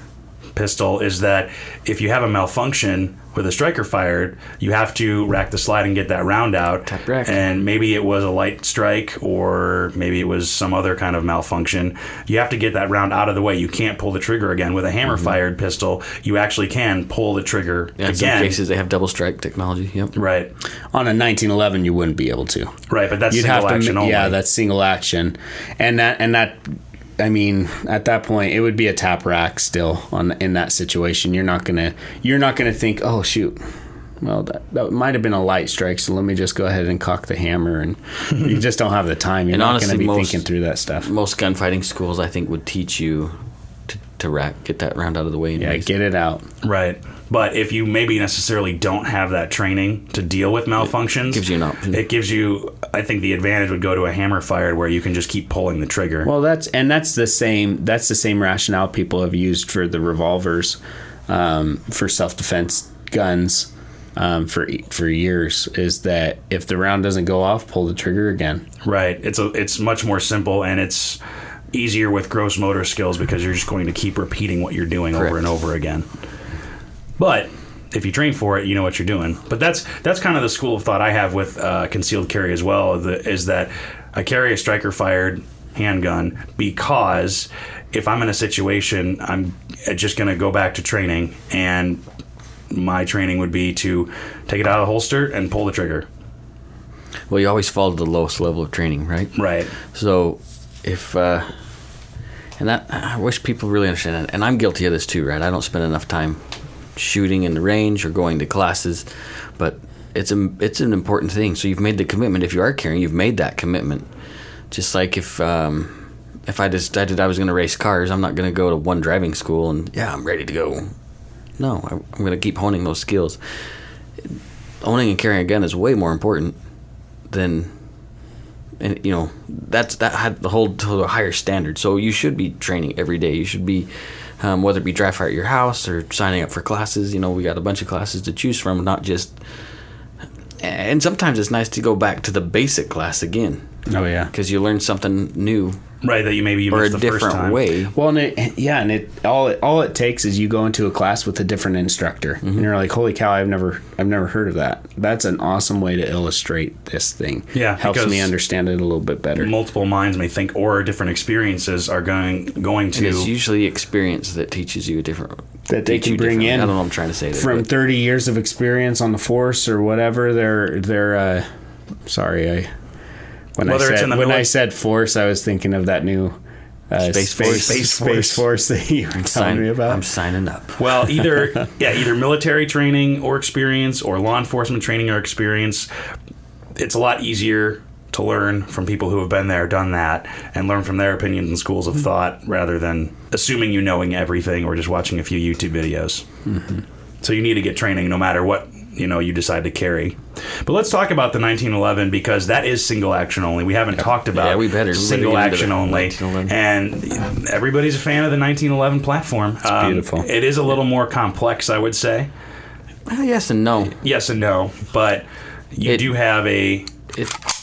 pistol, is that if you have a malfunction with a striker fired, you have to rack the slide and get that round out. Tap rack. And maybe it was a light strike, or maybe it was some other kind of malfunction. You have to get that round out of the way. You can't pull the trigger again. With a hammer fired pistol, you actually can pull the trigger again. In some cases, they have double strike technology. Yep. Right. On a 1911, you wouldn't be able to. Right, but that's single action only. Yeah, that's single action, and that. I mean, at that point, it would be a tap rack still in that situation. You're not gonna think, oh shoot, well that might have been a light strike, so let me just go ahead and cock the hammer, and you just don't have the time. You're not going to be thinking through that stuff. Most gunfighting schools, I think, would teach you to get that round out of the way. Anyways. Yeah, get it out. Right. But if you maybe necessarily don't have that training to deal with malfunctions, it gives you an option. It gives you, I think the advantage would go to a hammer fired, where you can just keep pulling the trigger. Well, that's the same rationale people have used for the revolvers, for self-defense guns, for years, is that if the round doesn't go off, pull the trigger again. Right. It's much more simple, and it's easier with gross motor skills, because you're just going to keep repeating what you're doing over and over again. But if you train for it, you know what you're doing. But that's kind of the school of thought I have with concealed carry as well, is that I carry a striker fired handgun because if I'm in a situation, I'm just going to go back to training, and my training would be to take it out of the holster and pull the trigger. Well, you always follow the lowest level of training, right? Right. So if and that, I wish people really understand that, and I'm guilty of this too, right? I don't spend enough time shooting in the range or going to classes, but it's an important thing. So you've made the commitment. If you are carrying, you've made that commitment. Just like if I decided I was going to race cars, I'm not going to go to one driving school and I'm ready to go. No, I'm going to keep honing those skills. Owning and carrying a gun is way more important than, and that had the whole to a higher standard. So you should be training every day. You should be, whether it be dry fire at your house or signing up for classes. We got a bunch of classes to choose from, not just. And sometimes it's nice to go back to the basic class again. Oh yeah, because you learn something new. Right, that you missed the first time. Or a different way. Well, all it takes is you go into a class with a different instructor, and you're like, "Holy cow! I've never heard of that." That's an awesome way to illustrate this thing. Yeah, helps me understand it a little bit better. Multiple minds may think, or different experiences are going to. And it's usually experience that teaches you a different. That they can bring in. I don't know what I'm trying to say. From 30 years of experience on the force or whatever, they're sorry. When I said force, I was thinking of that new Space Force that you were telling me about. I'm signing up. Well, either military training or experience, or law enforcement training or experience. It's a lot easier to learn from people who have been there, done that, and learn from their opinions and schools of thought rather than assuming you knowing everything or just watching a few YouTube videos. So you need to get training no matter what you decide to carry. But let's talk about the 1911 because that is single action only. We haven't talked about single action only. And everybody's a fan of the 1911 platform. It's beautiful. It is a little more complex, I would say. Yes and no. Yes and no, but you do have a...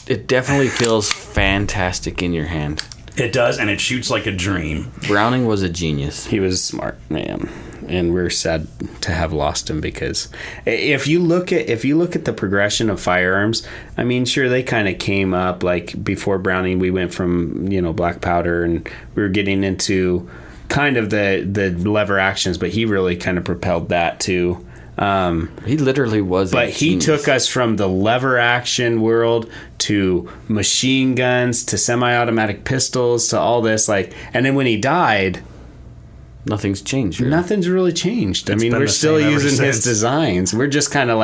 It definitely feels fantastic in your hand. It does, and it shoots like a dream. Browning was a genius. He was a smart man, and we're sad to have lost him because if you look at the progression of firearms, I mean, sure, they kind of came up like before Browning. We went from black powder, and we were getting into kind of the lever actions, but he really kind of propelled that too. He literally was. But he took us from the lever action world to machine guns to semi-automatic pistols to all this and then when he died, nothing's changed. Really. Nothing's really changed. I mean, we're still using his designs. We're just kind of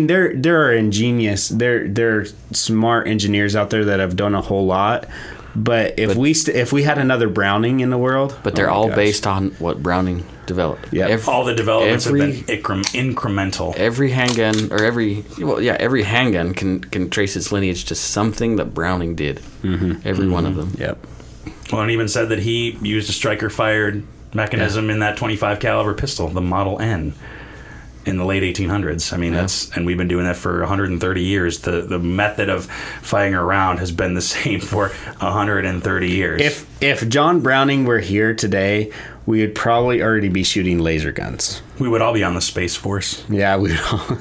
there are ingenious, there are smart engineers out there that have done a whole lot. But if we had another Browning in the world, but they're all based on what Browning developed. Yeah, all the developments have been incremental. Every handgun every handgun can trace its lineage to something that Browning did. Every one of them. Yep. Well, and even said that he used a striker-fired mechanism in that 25 caliber pistol, the Model N, in the late 1800s. I mean, and we've been doing that for 130 years. The method of firing a round has been the same for 130 years. If John Browning were here today, we would probably already be shooting laser guns. We would all be on the Space Force. Yeah, we would all.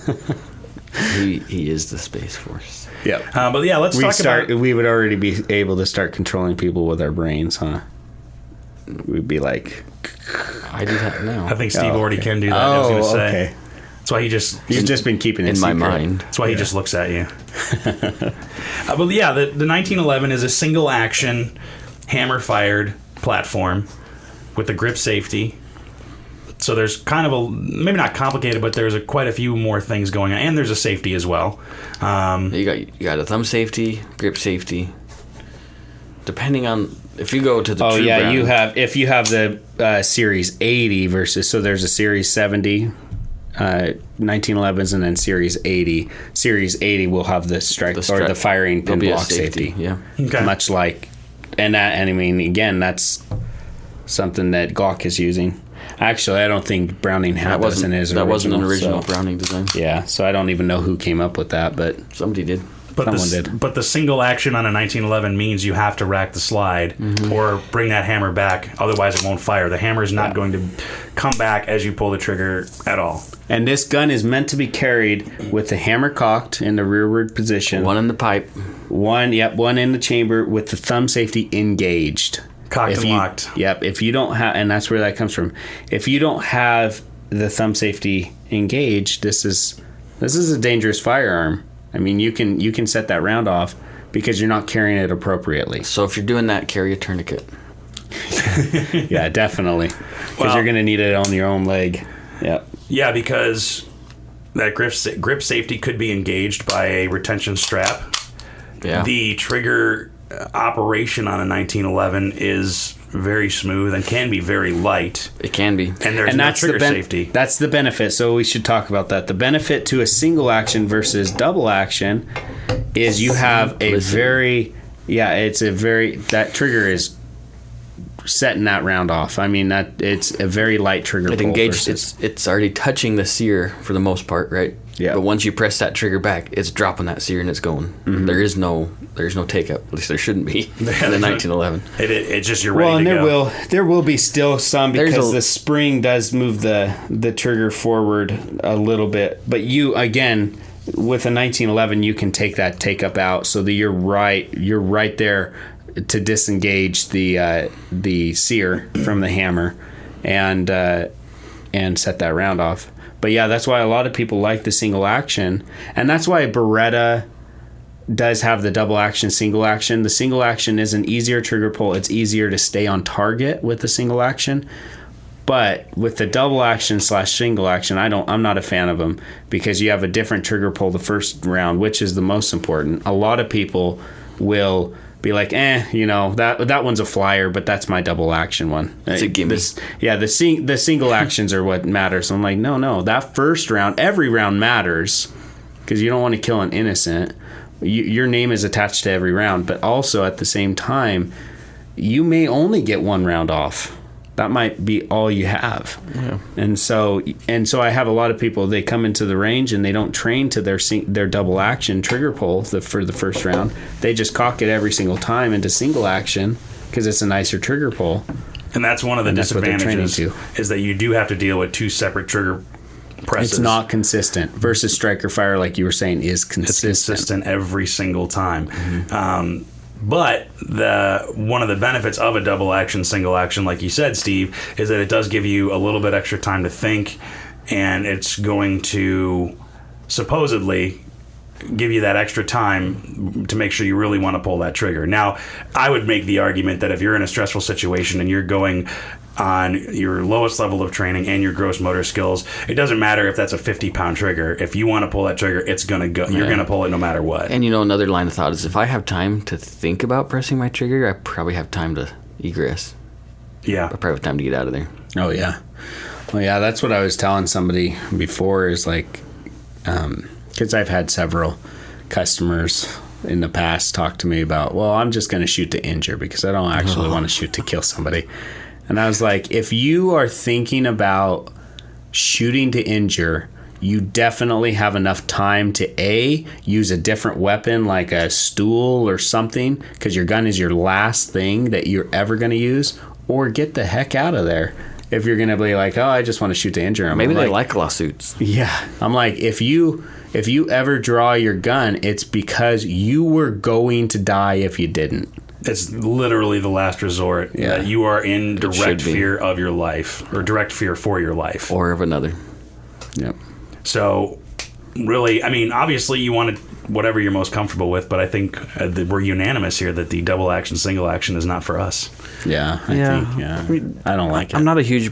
He is the Space Force. Yeah. But yeah, let's talk about... We would already be able to start controlling people with our brains, huh? We'd be like... I do that now. I think Steve already can do that. I was going to say. Okay. That's why You've just been keeping it in secret. my mind. That's why he just looks at you. But yeah, the 1911 is a single action hammer-fired platform with a grip safety. So there's kind of maybe not complicated, but there's quite a few more things going on, and there's a safety as well. You got a thumb safety, grip safety. Depending on if you go to the true Browning, if you have the Series 80 versus there's a Series 70. 1911s and then Series 80. Series 80 will have the strike or the firing pin block safety. Yeah. Okay. Much like, and I mean, again, that's something that Glock is using. Actually, I don't think Browning had this in his original. That wasn't an original Browning design. Yeah, so I don't even know who came up with that, but somebody did. But the single action on a 1911 means you have to rack the slide or bring that hammer back. Otherwise, it won't fire. The hammer is not going to come back as you pull the trigger at all. And this gun is meant to be carried with the hammer cocked in the rearward position. One in the pipe. One in the chamber with the thumb safety engaged. Cocked and locked. Yep. If you don't have, and that's where that comes from. If you don't have the thumb safety engaged, this is a dangerous firearm. I mean, you can set that round off because you're not carrying it appropriately. So if you're doing that, carry a tourniquet. Yeah, definitely. Because you're going to need it on your own leg. Yep. Yeah, because that grip safety could be engaged by a retention strap. Yeah. The trigger operation on a 1911 is very smooth and can be very light. It can be. And there's no trigger safety. That's the benefit, so we should talk about that. The benefit to a single action versus double action is you have that trigger is setting that round off. I mean, that it's a very light trigger pull. It's already touching the sear for the most part, right? Yeah. But once you press that trigger back, it's dropping that sear and it's going. Mm-hmm. There's no take up. At least there shouldn't be in the 1911. It's just you're ready to go. There will be still some because the spring does move the trigger forward a little bit. But you again with a 1911, you can take that take up out so that you're right there to disengage the sear from the hammer and set that round off. But yeah, that's why a lot of people like the single action, and that's why Beretta does have the double action, single action. The single action is an easier trigger pull. It's easier to stay on target with the single action. But with the double action / single action, I'm not a fan of them because you have a different trigger pull the first round, which is the most important. A lot of people will be like, that one's a flyer, but that's my double action one. It's a gimme. The single actions are what matters. I'm like, no, that first round, every round matters, because you don't want to kill an innocent. Your name is attached to every round, but also at the same time, you may only get one round off. That might be all you have. Yeah. And so I have a lot of people, they come into the range and they don't train to their double action trigger pull for the first round. They just cock it every single time into single action because it's a nicer trigger pull. And that's one of the disadvantages is that you do have to deal with 2 separate trigger presses. It's not consistent versus striker fire, like you were saying, is consistent. It's consistent every single time. Mm-hmm. But one of the benefits of a double action, single action, like you said, Steve, is that it does give you a little bit extra time to think, and it's going to supposedly give you that extra time to make sure you really want to pull that trigger. Now, I would make the argument that if you're in a stressful situation and you're going on your lowest level of training and your gross motor skills, it doesn't matter if that's a 50-pound trigger. If you want to pull that trigger, it's going to go. You're going to pull it no matter what. And another line of thought is if I have time to think about pressing my trigger, I probably have time to egress. Yeah. I probably have time to get out of there. Oh, yeah. Well, yeah, that's what I was telling somebody before is like, because I've had several customers in the past talk to me about, well, I'm just going to shoot to injure because I don't actually want to shoot to kill somebody. And I was like, if you are thinking about shooting to injure, you definitely have enough time to use a different weapon like a stool or something, because your gun is your last thing that you're ever going to use, or get the heck out of there. If you're going to be like, oh, I just want to shoot to injure them. Maybe they like lawsuits. Yeah. I'm like, if you ever draw your gun, it's because you were going to die if you didn't. It's literally the last resort. Yeah. You are in direct fear of your life, or direct fear for your life. Or of another. Yep. So, really, I mean, obviously you want whatever you're most comfortable with, but I think that we're unanimous here that the double action, single action is not for us. Yeah, I think. I don't like it. I'm not a huge...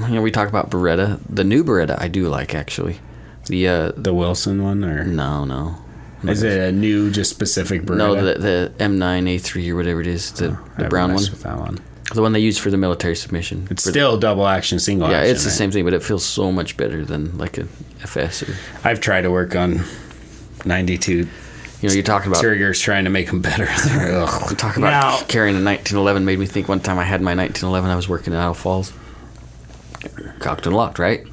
we talk about Beretta. The new Beretta I do like, actually. The Wilson one? Or No. Is it a new, just specific Beretta? No, the M9A3 or whatever it is, the brown one. With that one. The one they use for the military submission. It's still double action, single action. Yeah, it's the same thing, but it feels so much better than like a FS. I've tried to work on 92 you're talking about triggers, trying to make them better. Talking about carrying a 1911 made me think one time I had my 1911, I was working in Idle Falls. Cocked and locked, right?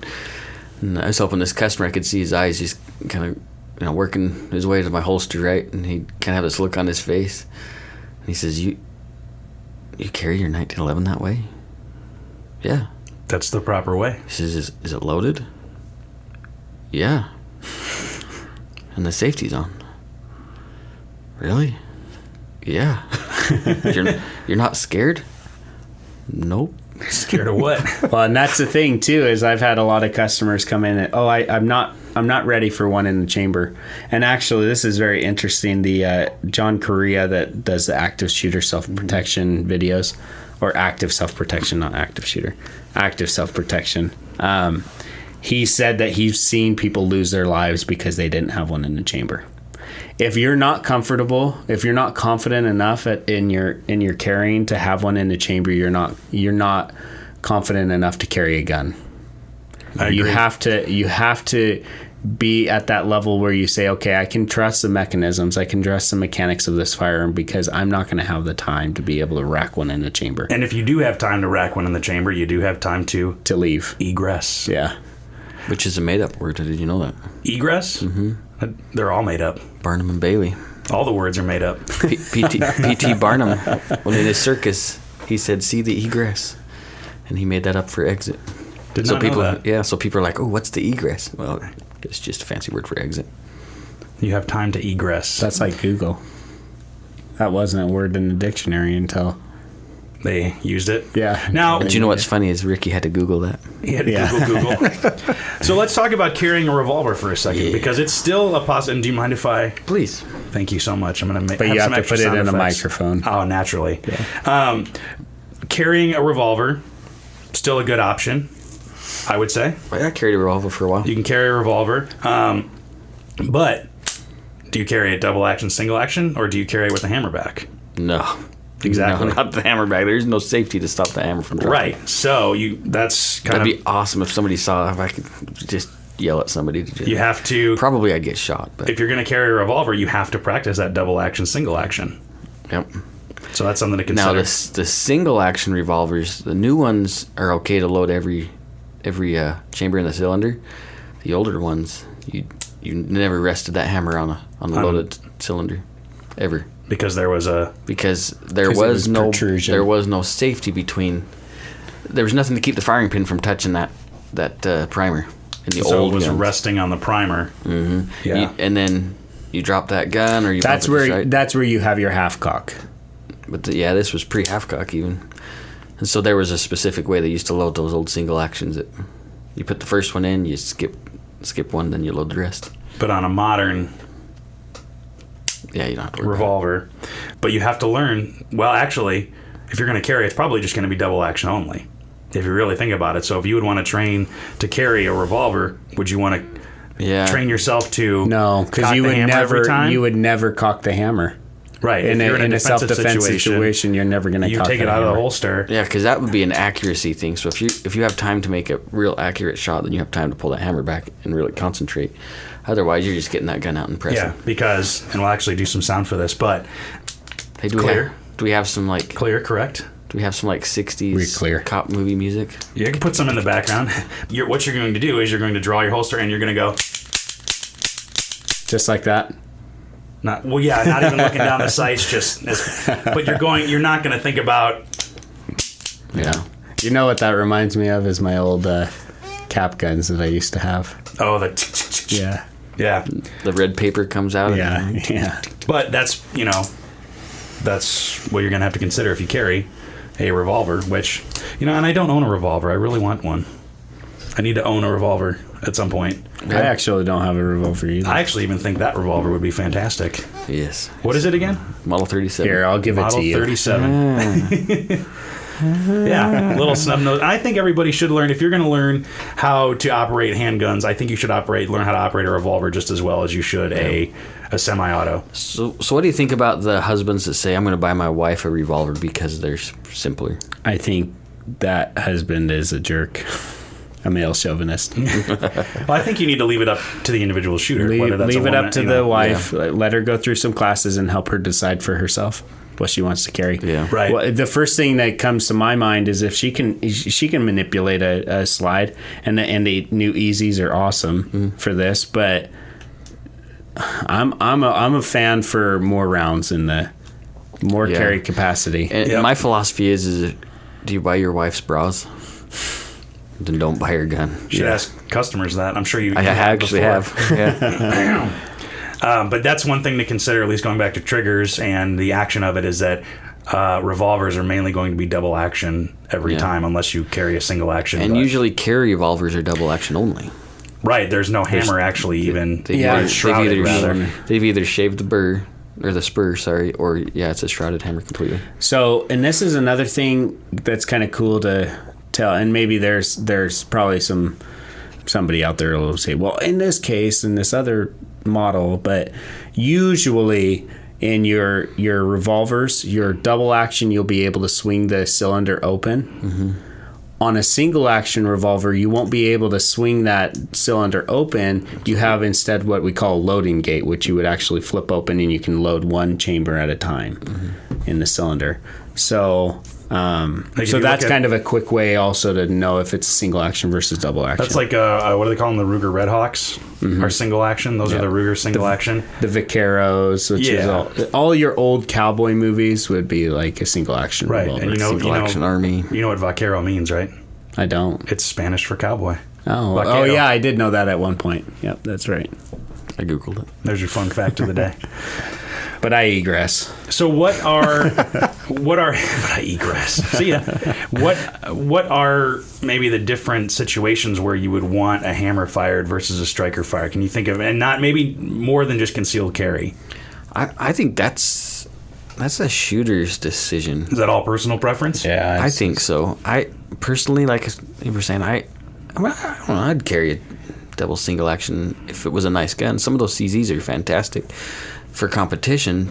And I was hoping this customer, I could see his eyes just kind of working his way to my holster, right? And he kind of have this look on his face. And he says, you carry your 1911 that way? Yeah. That's the proper way. He says, is it loaded? Yeah. And the safety's on. Really? Yeah. You're not scared? Nope. Scared of what? Well, and that's the thing too, is I've had a lot of customers come in and, I'm not ready for one in the chamber. And actually, this is very interesting. The John Correa that does the active shooter self-protection videos, or active self-protection, not active shooter, active self-protection. He said that he's seen people lose their lives because they didn't have one in the chamber. If you're not comfortable, if you're not confident enough in your carrying to have one in the chamber, you're not confident enough to carry a gun. I agree. You have to be at that level where you say, okay, I can trust the mechanisms, I can trust the mechanics of this firearm, because I'm not going to have the time to be able to rack one in the chamber. And if you do have time to rack one in the chamber, you do have time to leave. Egress. Yeah. Which is a made-up word. Did you know that? Egress? Mm-hmm. They're all made up. Barnum and Bailey. All the words are made up. P.T. Barnum, when in his circus, he said, see the egress. And he made that up for exit. Did not know that. Yeah, so people are like, oh, what's the egress? Well, it's just a fancy word for exit. You have time to egress. That's like Google. That wasn't a word in the dictionary until they used it. Yeah. Now, but you know what's funny is Ricky had to Google that. He had to Google. So let's talk about carrying a revolver for a second, because it's still a possibility. Do you mind if I? Please. Thank you so much. I'm going to make. But you have to put it in a microphone. Oh, naturally. Yeah. Carrying a revolver, still a good option, I would say. I carried a revolver for a while. You can carry a revolver, but Do you carry it double action, single action, or do you carry it with a hammerback? No. Exactly. No, not the hammerback. There's no safety to stop the hammer from dropping. Right. So that'd be awesome if somebody saw, if I could just yell at somebody to just... You have to... Probably I'd get shot. But if you're going to carry a revolver, you have to practice that double action, single action. Yep. So that's something to consider. Now, the single action revolvers, the new ones are okay to load every chamber in the cylinder. The older ones, you never rested that hammer on a loaded cylinder, ever. Because there was no safety between. There was nothing to keep the firing pin from touching that primer in the so old it was guns. resting on the primer. Mm-hmm. Yeah. And then you drop that gun, or you. That's where you have your half cock. But this was pre half cock even, and so there was a specific way they used to load those old single actions. That you put the first one in, you skip one, then you load the rest. But on a modern. Yeah, you don't have to worry revolver, but you have to learn. Well, actually, if you're going to carry, it's probably just going to be double action only. If you really think about it, so if you would want to train to carry a revolver, would you want to train yourself to? No, because you would never cock the hammer. Right. In a self-defense situation, you're never going to. You take it out of the holster. Yeah, because that would be an accuracy thing. So if you have time to make a real accurate shot, then you have time to pull that hammer back and really concentrate. Otherwise, you're just getting that gun out and pressing. Yeah, because, and we'll actually do some sound for this, but hey, do we have some like clear? Correct. Do we have some like 60s cop movie music? You can put some in the background. What you're going to do is you're going to draw your holster and you're going to go just like that. Not even looking down the sights. But you're not going to think about. Yeah. You know what that reminds me of is my old cap guns that I used to have. Oh, yeah. Yeah. The red paper comes out. Yeah. Yeah. But that's what you're going to have to consider if you carry a revolver, which, and I don't own a revolver. I really want one. I need to own a revolver at some point. I actually don't have a revolver either. I actually even think that revolver would be fantastic. Yes. What is it again? Model 37. Here, I'll give it to you. Model 37. Yeah, little snub nose. I think everybody should learn. If you're going to learn how to operate handguns, I think you should learn how to operate a revolver just as well as you should a semi-auto. So what do you think about the husbands that say, I'm going to buy my wife a revolver because they're simpler? I think that husband is a jerk. A male chauvinist. Well, I think you need to leave it up to the individual shooter. Leave it up to the wife. Yeah. Let her go through some classes and help her decide for herself what she wants to carry. Yeah, right. Well, the first thing that comes to my mind is if she can manipulate a slide, and the new Easies are awesome for this. But I'm a fan for more rounds in the more carry capacity. And my philosophy is do you buy your wife's bras? Then don't buy her gun. You should ask customers that. I'm sure you. I actually have. Yeah. But that's one thing to consider, at least going back to triggers and the action of it, is that revolvers are mainly going to be double action every time, unless you carry a single action. And usually carry revolvers are double action only. Right. There's no hammer actually even. They've either shaved the burr. Or the spur, or it's a shrouded hammer completely. So, and this is another thing that's kind of cool to tell, and maybe there's probably somebody out there will say, well, in this case, in this other model, but usually in your revolvers, your double action, you'll be able to swing the cylinder open. Mm-hmm. On a single action revolver, you won't be able to swing that cylinder open. You have instead what we call a loading gate, which you would actually flip open and you can load one chamber at a time in the cylinder. So that's kind of a quick way also to know if it's a single action versus double action. That's like what do they call them? The Ruger Redhawks are single action. Those are the Ruger single action. The Vaqueros, which is all your old cowboy movies would be like a single action revolver. And single action army. You know what vaquero means, right? I don't. It's Spanish for cowboy. Oh yeah, I did know that at one point. Yep, that's right. I googled it. There's your fun fact of the day. But I egress. So what are I egress? See ya. What are maybe the different situations where you would want a hammer fired versus a striker fired? Can you think of, and not maybe more than just concealed carry? I think that's a shooter's decision. Is that all personal preference? Yeah, I think so. I personally, like you were saying, I don't know, I'd carry a double single action if it was a nice gun. Some of those CZs are fantastic for competition.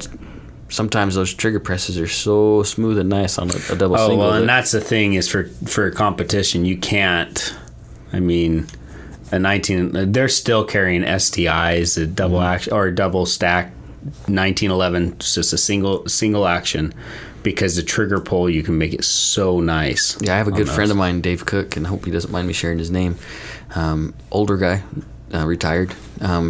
Sometimes those trigger presses are so smooth and nice on a double single. Well, and that's the thing is for competition, you can't. I mean, they're still carrying STIs, a double action or a double stack 1911. It's just a single action because the trigger pull you can make it so nice. Yeah, I have a good friend of mine, Dave Cook, and I hope he doesn't mind me sharing his name. Older guy, retired.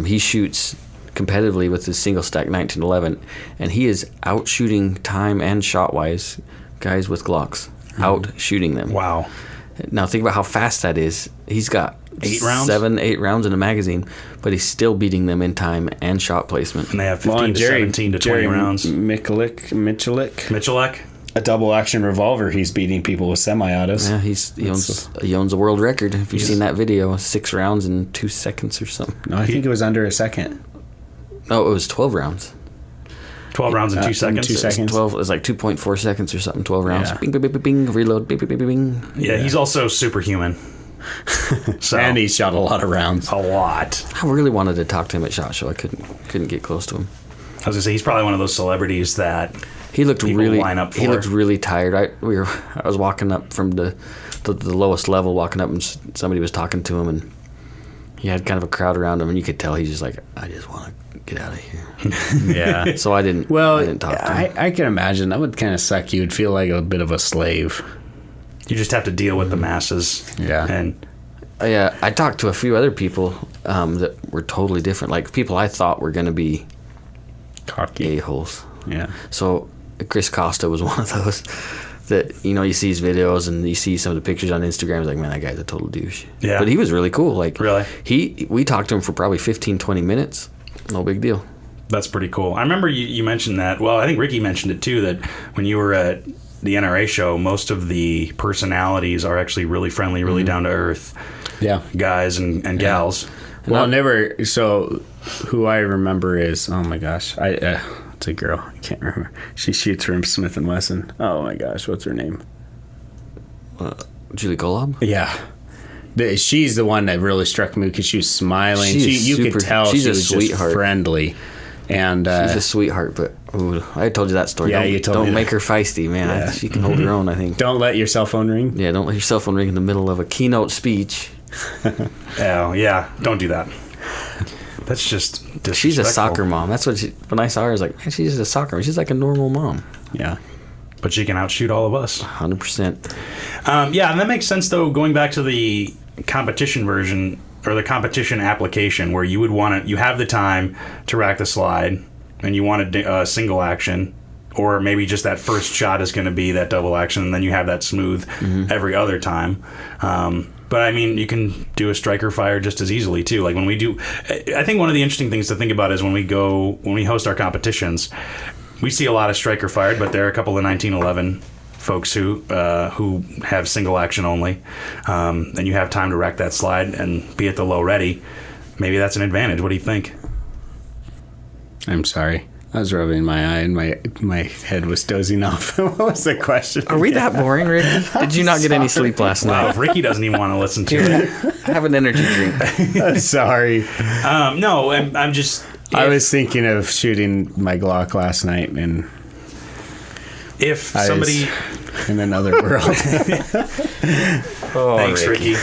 He shoots competitively with his single stack 1911, and he is out shooting time and shot wise guys with Glocks, out shooting them. Wow. Now think about how fast that is. He's got 8 rounds, 7-8 rounds in a magazine, but he's still beating them in time and shot placement. And they have 15 to 17 to 20 rounds. Michalek, a double action revolver. He's beating people with semi-autos. Yeah, he owns a world record. If you've seen that video, 6 rounds in 2 seconds or something. No, I think it was under a second. Oh, it was 12 rounds. 12 rounds in 2 seconds. 2 seconds. 12. It was like 2.4 seconds or something. 12 rounds. Yeah. Bing, bing, bing, bing, bing. Reload. Bing, bing, bing, bing, bing. Yeah, he's also superhuman. So, And he shot a lot of rounds. a lot. I really wanted to talk to him at SHOT Show. I couldn't get close to him. I was gonna say he's probably one of those celebrities that He looked people really line up for. He looked really tired. I was walking up from the lowest level, walking up, and somebody was talking to him, and he had kind of a crowd around him, and you could tell he's just like, I just want to get out of here. Yeah. So I didn't talk to him. I can imagine that would kind of suck. You would feel like a bit of a slave. You just have to deal with the masses. Yeah. And I talked to a few other people that were totally different, like people I thought were going to be Cocky. a-holes. Yeah. So Chris Costa was one of those that, you see his videos and you see some of the pictures on Instagram. It's like, man, that guy's a total douche. Yeah. But he was really cool. Like, Really? We talked to him for probably 15, 20 minutes. No big deal. that's pretty cool. I remember you mentioned that. Well, I think Ricky mentioned it too, that when you were at the NRA show, most of the personalities are actually really friendly, really down to earth Yeah. guys and gals. Well, never. So, who I remember is, oh my gosh, it's a girl. I can't remember. She shoots from Smith and Wesson. Oh my gosh, what's her name? Julie Golob? Yeah. She's the one that really struck me because she was smiling. She's You could super- tell she's she a was sweetheart. just friendly. And She's a sweetheart, but I told you that story. Yeah, don't, you told me don't that. make her feisty, man. Yeah. She can hold her own, I think. don't let your cell phone ring. Yeah, don't let your cell phone ring in the middle of a keynote speech. Oh, yeah. Don't do that. That's just disrespectful. She's a soccer mom. That's what when I saw her, I was like, man, she's just a soccer mom. She's like a normal mom. Yeah. But she can outshoot all of us. 100%. Yeah, and that makes sense, though, going back to the competition version or the competition application where you would want to, you have the time to rack the slide and you want a single action, or maybe just that first shot is going to be that double action and then you have that smooth every other time. But I mean, you can do a striker fire just as easily too. Like when we do, I think one of the interesting things to think about is when we host our competitions, we see a lot of striker fired, but there are a couple of 1911 folks who have single action only, and you have time to rack that slide and be at the low ready. Maybe that's an advantage. What do you think? I'm sorry. I was rubbing my eye and my head was dozing off. What was the question? Are we that boring, Ricky? Did you not get any sleep last Well, night? if Ricky doesn't even want to listen to it. Have an energy drink. I'm sorry. No, I'm just... I was thinking of shooting my Glock last night and If I somebody... was in another world. Oh, Thanks, Ricky.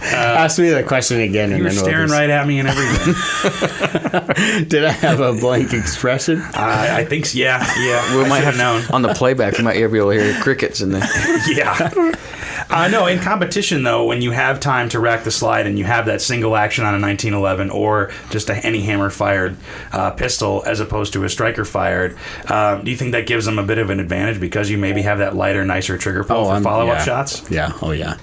Ask me the question again. You were staring right at me and everything. Did I have a blank expression? I think so. Yeah. We I might should have known. on the playback. We might be able to hear crickets in there. Yeah. No, in competition, though, when you have time to rack the slide and you have that single action on a 1911 or just any hammer-fired pistol as opposed to a striker-fired, do you think that gives them a bit of an advantage because you maybe have that lighter, nicer trigger pull for follow-up shots? Yeah. Oh, yeah.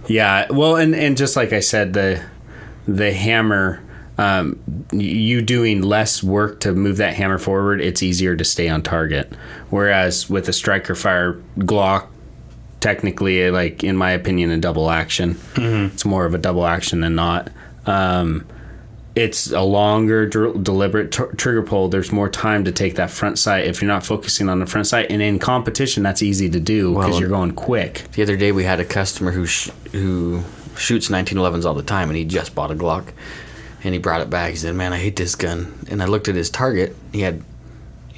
Yeah. Well, and just like I said, the hammer, you doing less work to move that hammer forward, it's easier to stay on target. Whereas with a striker-fire Glock, technically, like in my opinion, a double action. Mm-hmm. It's more of a double action than not. It's a longer, deliberate trigger pull. There's more time to take that front sight if you're not focusing on the front sight. And in competition, that's easy to do because you're going quick. The other day we had a customer who shoots 1911s all the time, and he just bought a Glock, and he brought it back. He said, "Man, I hate this gun." And I looked at his target. He had,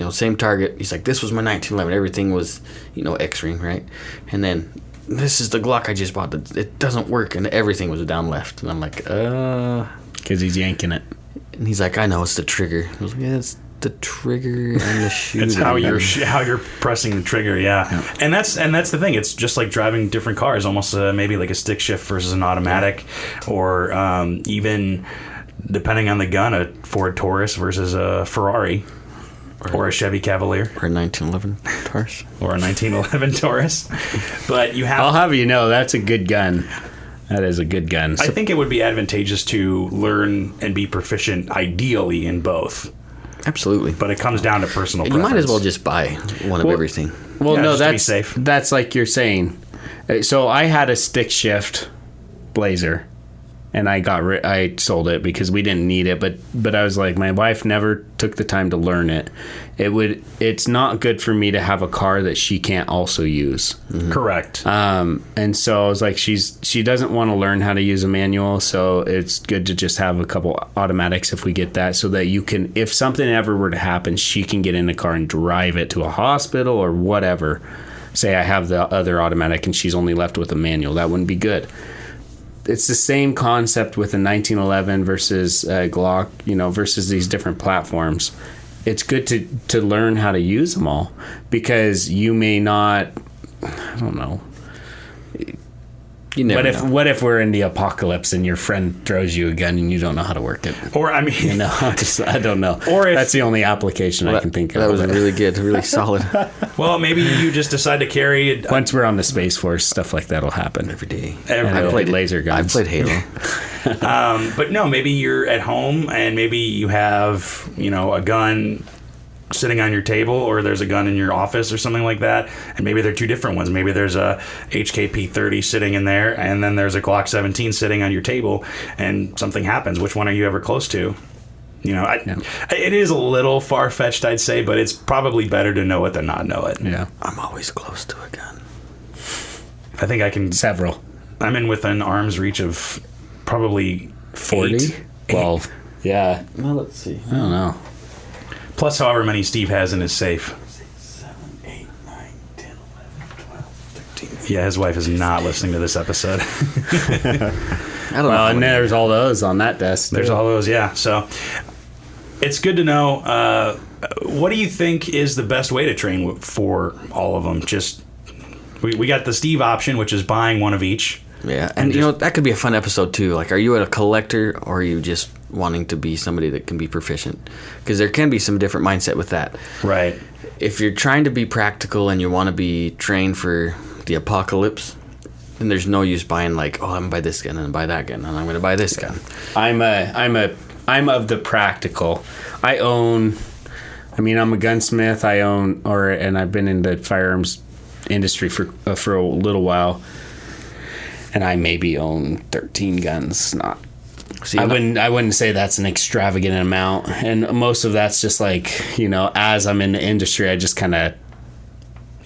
same target. He's like, "This was my 1911. Everything was, X-ring, right?" And then, "This is the Glock I just bought. It doesn't work," and everything was down left. And I'm like, Because he's yanking it. And he's like, "I know, it's the trigger." I was like, "Yeah, it's the trigger and the shooter." It's how you're pressing the trigger, yeah. And that's the thing. It's just like driving different cars, almost maybe like a stick shift versus an automatic, or even depending on the gun, a Ford Taurus versus a Ferrari, or a Chevy Cavalier, or a 1911 Taurus, or a 1911 Taurus. But you have. I'll have you know that's a good gun. That is a good gun. I think it would be advantageous to learn and be proficient, ideally, in both. Absolutely. But it comes down to personal You preference. might as well just buy one of everything. Well, Yeah, no, just to be that's safe. That's like you're saying. So I had a stick shift Blazer, and I sold it because we didn't need it. But I was like, my wife never took the time to learn it. It's not good for me to have a car that she can't also use. Mm-hmm. Correct. And so I was like, she doesn't want to learn how to use a manual, so it's good to just have a couple automatics if we get that, so that you can, if something ever were to happen, she can get in the car and drive it to a hospital or whatever. Say I have the other automatic and she's only left with a manual. That wouldn't be good. It's the same concept with a 1911 versus Glock, versus these different platforms. It's good to learn how to use them all, because you may not, I don't know. You never know. What if we're in the apocalypse and your friend throws you a gun and you don't know how to work it? Or, I mean... I don't know. Or if, that's the only application I can think of. That was really good, really solid. Well, maybe you just decide to carry it. Once we're on the Space Force, stuff like that will happen. Every day. I played laser guns. I played Halo. But no, maybe you're at home and maybe you have, a gun sitting on your table, or there's a gun in your office or something like that, and maybe they're two different ones. Maybe there's a HKP 30 sitting in there, and then there's a Glock 17 sitting on your table, and something happens. Which one are you ever close to? It is a little far-fetched, I'd say, but it's probably better to know it than not know it. Yeah. I'm always close to a gun. I think I can... Several. I'm in within arm's reach of probably 40? 12. Yeah. Well, let's see. I don't know. Plus however many Steve has in his safe. 6, 7, 8, 9, 10, 11, 12, 13. Yeah, his wife is not listening to this episode. I don't know. Well, and there's all those on that desk. There's all those, yeah. So it's good to know. What do you think is the best way to train for all of them? Just we got the Steve option, which is buying one of each. Yeah, and that could be a fun episode too. Like, are you a collector, or are you just wanting to be somebody that can be proficient? Because there can be some different mindset with that. Right. If you're trying to be practical and you want to be trained for the apocalypse, then there's no use buying like, I'm gonna buy this gun and buy that gun and I'm gonna buy this gun. I'm of the practical. I'm a gunsmith. And I've been in the firearms industry for a little while. And I maybe own 13 guns. I wouldn't say that's an extravagant amount. And most of that's just like, as I'm in the industry, I just kind of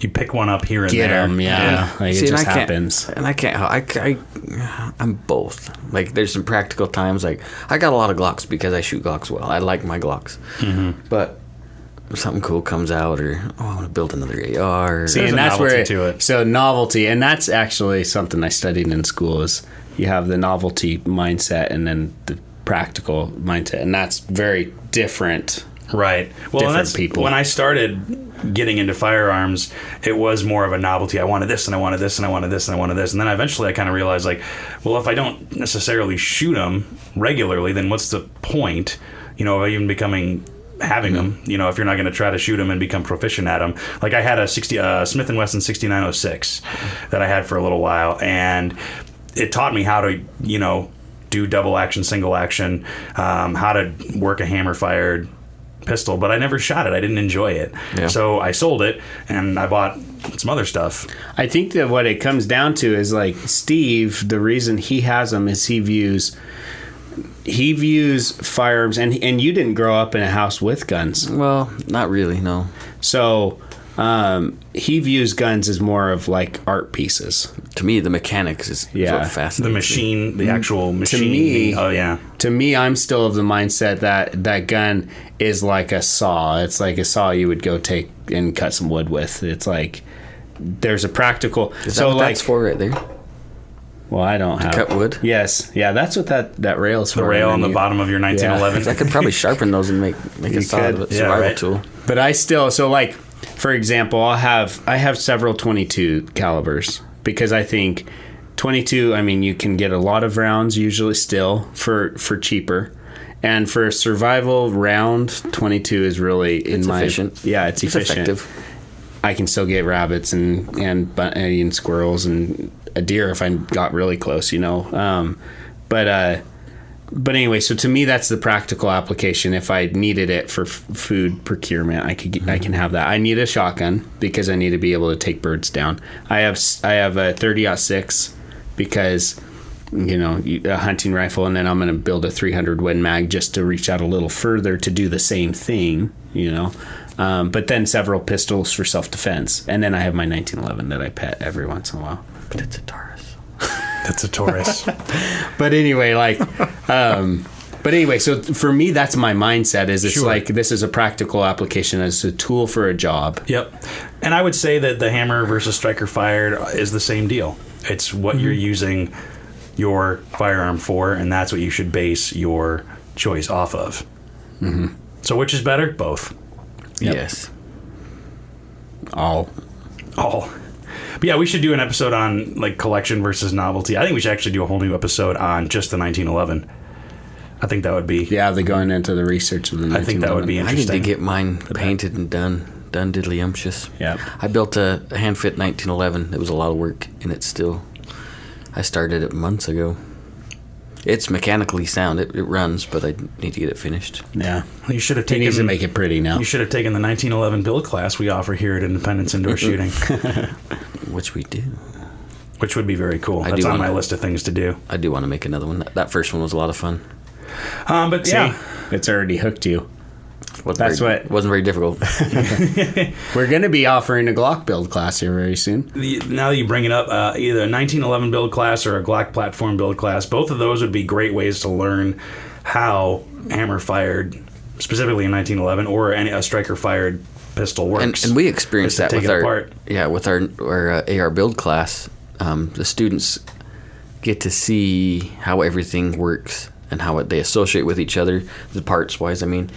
You pick one up here and get there. them. Yeah. Like, See, it just happens. And I can't. I'm both. Like, there's some practical times. Like, I got a lot of Glocks because I shoot Glocks well. I like my Glocks. Mm-hmm. But if something cool comes out, or I want to build another AR. See, and that's where so novelty, and that's actually something I studied in school. Is you have the novelty mindset and then the practical mindset, and that's very different. Right. Well, and that's people. When I started getting into firearms, it was more of a novelty. I wanted this, and I wanted this, and I wanted this, and I wanted this. And then eventually I kind of realized, like, well, if I don't necessarily shoot them regularly, then what's the point, of even having them, if you're not going to try to shoot them and become proficient at them. Like, I had a Smith & Wesson 6906 that I had for a little while, and it taught me how to, do double action, single action, how to work a hammer fired pistol, but I never shot it. I didn't enjoy it. Yeah. So I sold it and I bought some other stuff. I think that what it comes down to is, like, Steve, the reason he has them is he views firearms, and you didn't grow up in a house with guns. Well, not really, no. So He views guns as more of like art pieces. To me, the mechanics is what fascinates the machine, the actual machine. To me, To me, I'm still of the mindset that gun is like a saw. It's like a saw you would go take and cut some wood with. It's like there's a practical. Is that what that's for right there? Well, I don't have cut wood. Yes, yeah, that's what that rail's for. The rail on the bottom of your 1911. I could probably sharpen those and make a solid survival tool. But I still like, for example, I have several 22 calibers because I think 22. I mean, you can get a lot of rounds usually still for cheaper, and for a survival round, 22 is really efficient. It's efficient. Effective. I can still get rabbits and squirrels and a deer if I got really close, But anyway, so to me, that's the practical application. If I needed it for food procurement, I can have that. I need a shotgun because I need to be able to take birds down. I have a 30-06 because a hunting rifle, and then I'm going to build a 300 Win Mag just to reach out a little further to do the same thing, But then several pistols for self-defense, and then I have my 1911 that I pet every once in a while. But it's a Taurus. That's a Taurus. But anyway, so for me, that's my mindset. Is it's like this is a practical application as a tool for a job. Yep. And I would say that the hammer versus striker fired is the same deal. It's what you're using your firearm for, and that's what you should base your choice off of. Mm-hmm. So which is better? Both. Yep. Yes. All. But yeah, we should do an episode on like collection versus novelty. I think we should actually do a whole new episode on just the 1911. I think that would be... Yeah, they're going into the research of the 1911. I think that would be interesting. I need to get mine painted and done diddly-umptious. Yeah. I built a hand-fit 1911. It was a lot of work, and it's still... I started it months ago. It's mechanically sound. It runs, but I need to get it finished. Yeah. Well, you should have taken... He needs to make it pretty now. You should have taken the 1911 build class we offer here at Independence Indoor Shooting. Which we do. Which would be very cool. That's on my list of things to do. I do want to make another one. That first one was a lot of fun. But See, it's already hooked you. Wasn't very difficult. We're going to be offering a Glock build class here very soon. Now that you bring it up, either a 1911 build class or a Glock platform build class, both of those would be great ways to learn how hammer fired, specifically in 1911, or a striker fired pistol works. And we experienced that with our AR build class. The students get to see how everything works and how they associate with each other, the parts wise, I mean.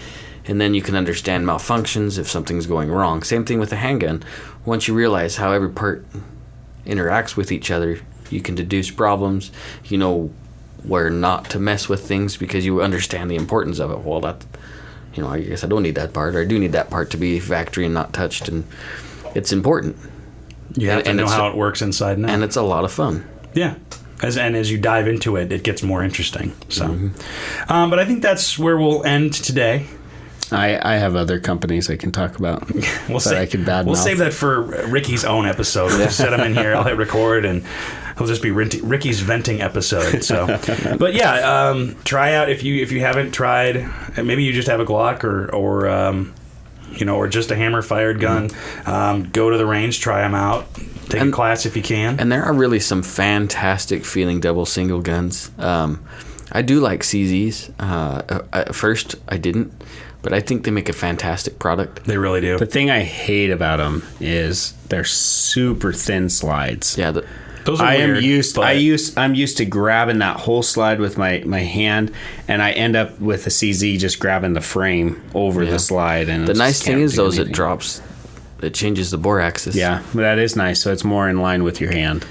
And then you can understand malfunctions if something's going wrong. Same thing with a handgun. Once you realize how every part interacts with each other, you can deduce problems. You know where not to mess with things because you understand the importance of it. Well, I guess I don't need that part, or I do need that part to be factory and not touched, and it's important. You have to know how it works inside and out. And it's a lot of fun. Yeah. As you dive into it, it gets more interesting. So, but I think that's where we'll end today. I have other companies I can talk about. We'll save that for Ricky's own episode. We'll just set him in here. I'll hit record, and it'll just be Ricky's venting episode. So, but yeah, try out if you haven't tried. Maybe you just have a Glock or just a hammer fired gun. Go to the range, try them out. Take a class if you can. And there are really some fantastic feeling double single guns. I do like CZs. At first, I didn't. But I think they make a fantastic product. They really do. The thing I hate about them is they're super thin slides. Yeah, those are weird. I'm used to grabbing that whole slide with my hand, and I end up with a CZ just grabbing the frame over the slide. And the nice thing is, though, it changes the bore axis. Yeah, that is nice. So it's more in line with your hand.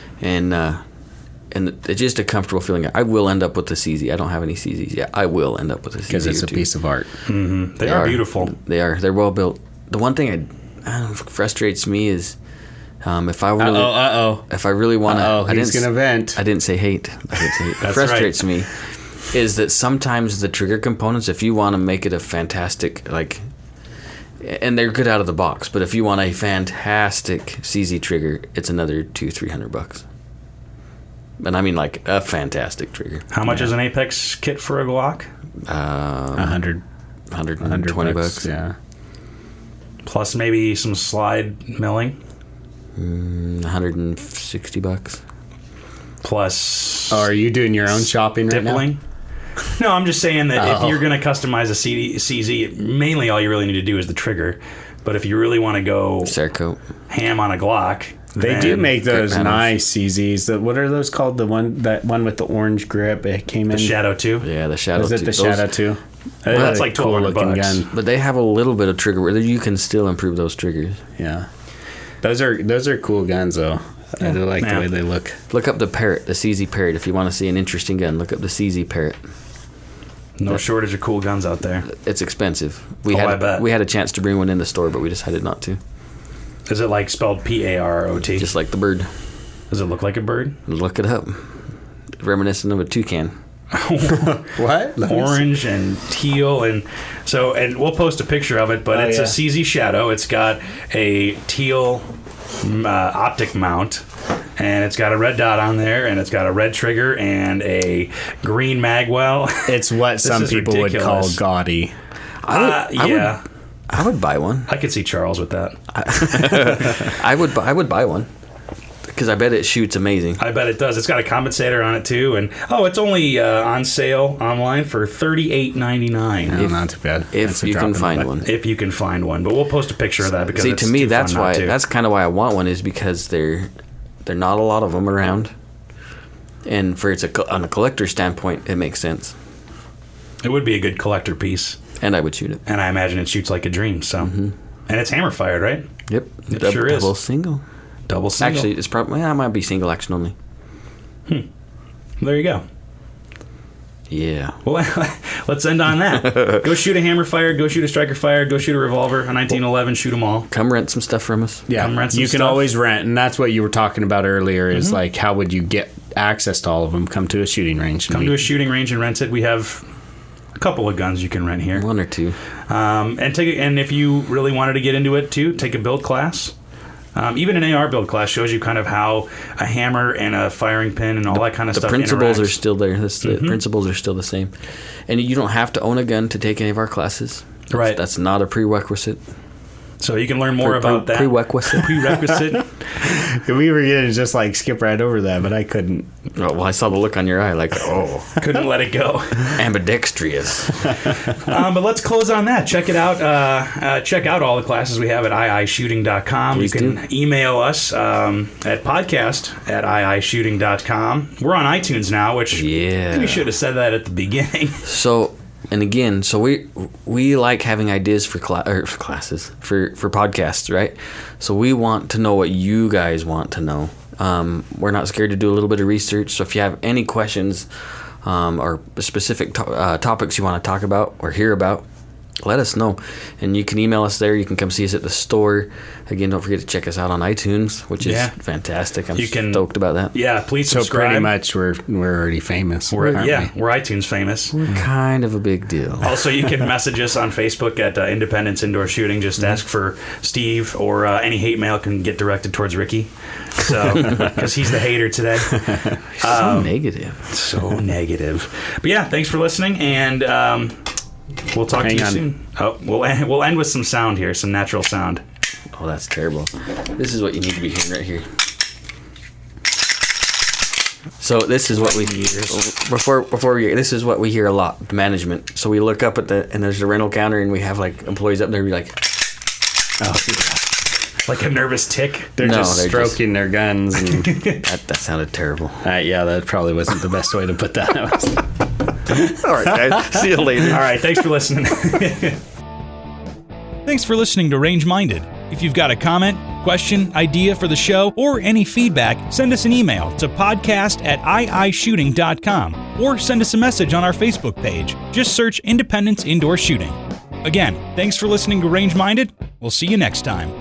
And it's just a comfortable feeling. I will end up with the CZ. I don't have any CZs yet. I will end up with a CZ. Because it's a piece of art. Mm-hmm. They are beautiful. They are. They're well built. The one thing frustrates me is if I really want to. He's going to vent. I didn't say hate. It frustrates me is that sometimes the trigger components, if you want to make it a fantastic, and they're good out of the box, but if you want a fantastic CZ trigger, it's another $200-$300. And I mean like a fantastic trigger. How much is an Apex kit for a Glock? $120. $120. Yeah. Plus maybe some slide milling. $160. Plus... Oh, are you doing your own shopping right now? Stippling. No, I'm just saying that if you're going to customize a CZ, mainly all you really need to do is the trigger. But if you really want to go Cerakote. ham on a Glock... They do make those nice CZs. What are those called? That one with the orange grip. It came in. The Shadow 2? Yeah, the Shadow 2. Is it the Shadow 2? Well, that's like $1,200 gun. But they have a little bit of trigger where you can still improve those triggers. Yeah. Those are cool guns, though. I do like the way they look. Look up the Parrot, the CZ Parrot. If you want to see an interesting gun, look up the CZ Parrot. No shortage of cool guns out there. It's expensive. I bet. We had a chance to bring one in the store, but we decided not to. Is it like spelled P-A-R-O-T? Just like the bird. Does it look like a bird? Look it up. Reminiscent of a toucan. What? Orange and teal, and we'll post a picture of it, but it's a CZ Shadow. It's got a teal optic mount, and it's got a red dot on there, and it's got a red trigger and a green magwell. It's what some people would call gaudy. I would buy one. I could see Charles with that. I would buy one because I bet it shoots amazing. I bet it does. It's got a compensator on it too, and it's only on sale online for $38.99. Oh, not too bad. If you can find one. If you can find one, but we'll post a picture of that because to me that's kind of why I want one, is because they're not a lot of them around, and on a collector standpoint, it makes sense. It would be a good collector piece. And I would shoot it. And I imagine it shoots like a dream. So, And it's hammer fired, right? Yep. It sure is. Double single. Actually, it's probably it might be single action only. There you go. Yeah. Well, let's end on that. Go shoot a hammer fire. Go shoot a striker fire. Go shoot a revolver. A 1911. Shoot them all. Come rent some stuff from us. Yeah. Come rent some you can stuff. always rent, and that's what you were talking about earlier. Is like, how would you get access to all of them? Come to a shooting range. Come to a shooting range and rent it. We have a couple of guns you can rent here. One or two. And if you really wanted to get into it too, take a build class. Even an AR build class shows you kind of how a hammer and a firing pin and all that kind of stuff. The principles interacts. are still there. The principles are still the same, and you don't have to own a gun to take any of our classes. Right. That's not a prerequisite. So you can learn more about that. Prerequisite. We were going to just like skip right over that, but I couldn't. Oh, well, I saw the look on your eye, like, Couldn't let it go. ambidextrous. But let's close on that. Check it out. Check out all the classes we have at iishooting.com. Please you can email us at podcast@iishooting.com. We're on iTunes now, which we should have said that at the beginning. So we like having ideas for classes, for podcasts, right? So we want to know what you guys want to know. We're not scared to do a little bit of research. So if you have any questions or specific topics you want to talk about or hear about, let us know. And you can email us there. You can come see us at the store. Again, don't forget to check us out on iTunes, which is fantastic. I'm stoked about that. Yeah, please subscribe. So pretty much we're already famous. We're iTunes famous. We're kind of a big deal. Also, you can message us on Facebook at Independence Indoor Shooting. Just ask for Steve, or any hate mail can get directed towards Ricky. So, because he's the hater today. So negative. So negative. But yeah, thanks for listening, and we'll talk to you soon. Oh, we'll end with some sound here, some natural sound. Oh, that's terrible. This is what you need to be hearing right here. So this is what we this is what we hear a lot, management. So we look up and there's a rental counter, and we have like employees up there be like, like a nervous tick. They're stroking their guns. And that sounded terrible. Yeah, that probably wasn't the best way to put that. All right, guys. See you later. All right, thanks for listening. Thanks for listening to Range Minded. If you've got a comment, question, idea for the show, or any feedback, send us an email to podcast@iishooting.com or send us a message on our Facebook page. Just search Independence Indoor Shooting. Again, thanks for listening to Range Minded. We'll see you next time.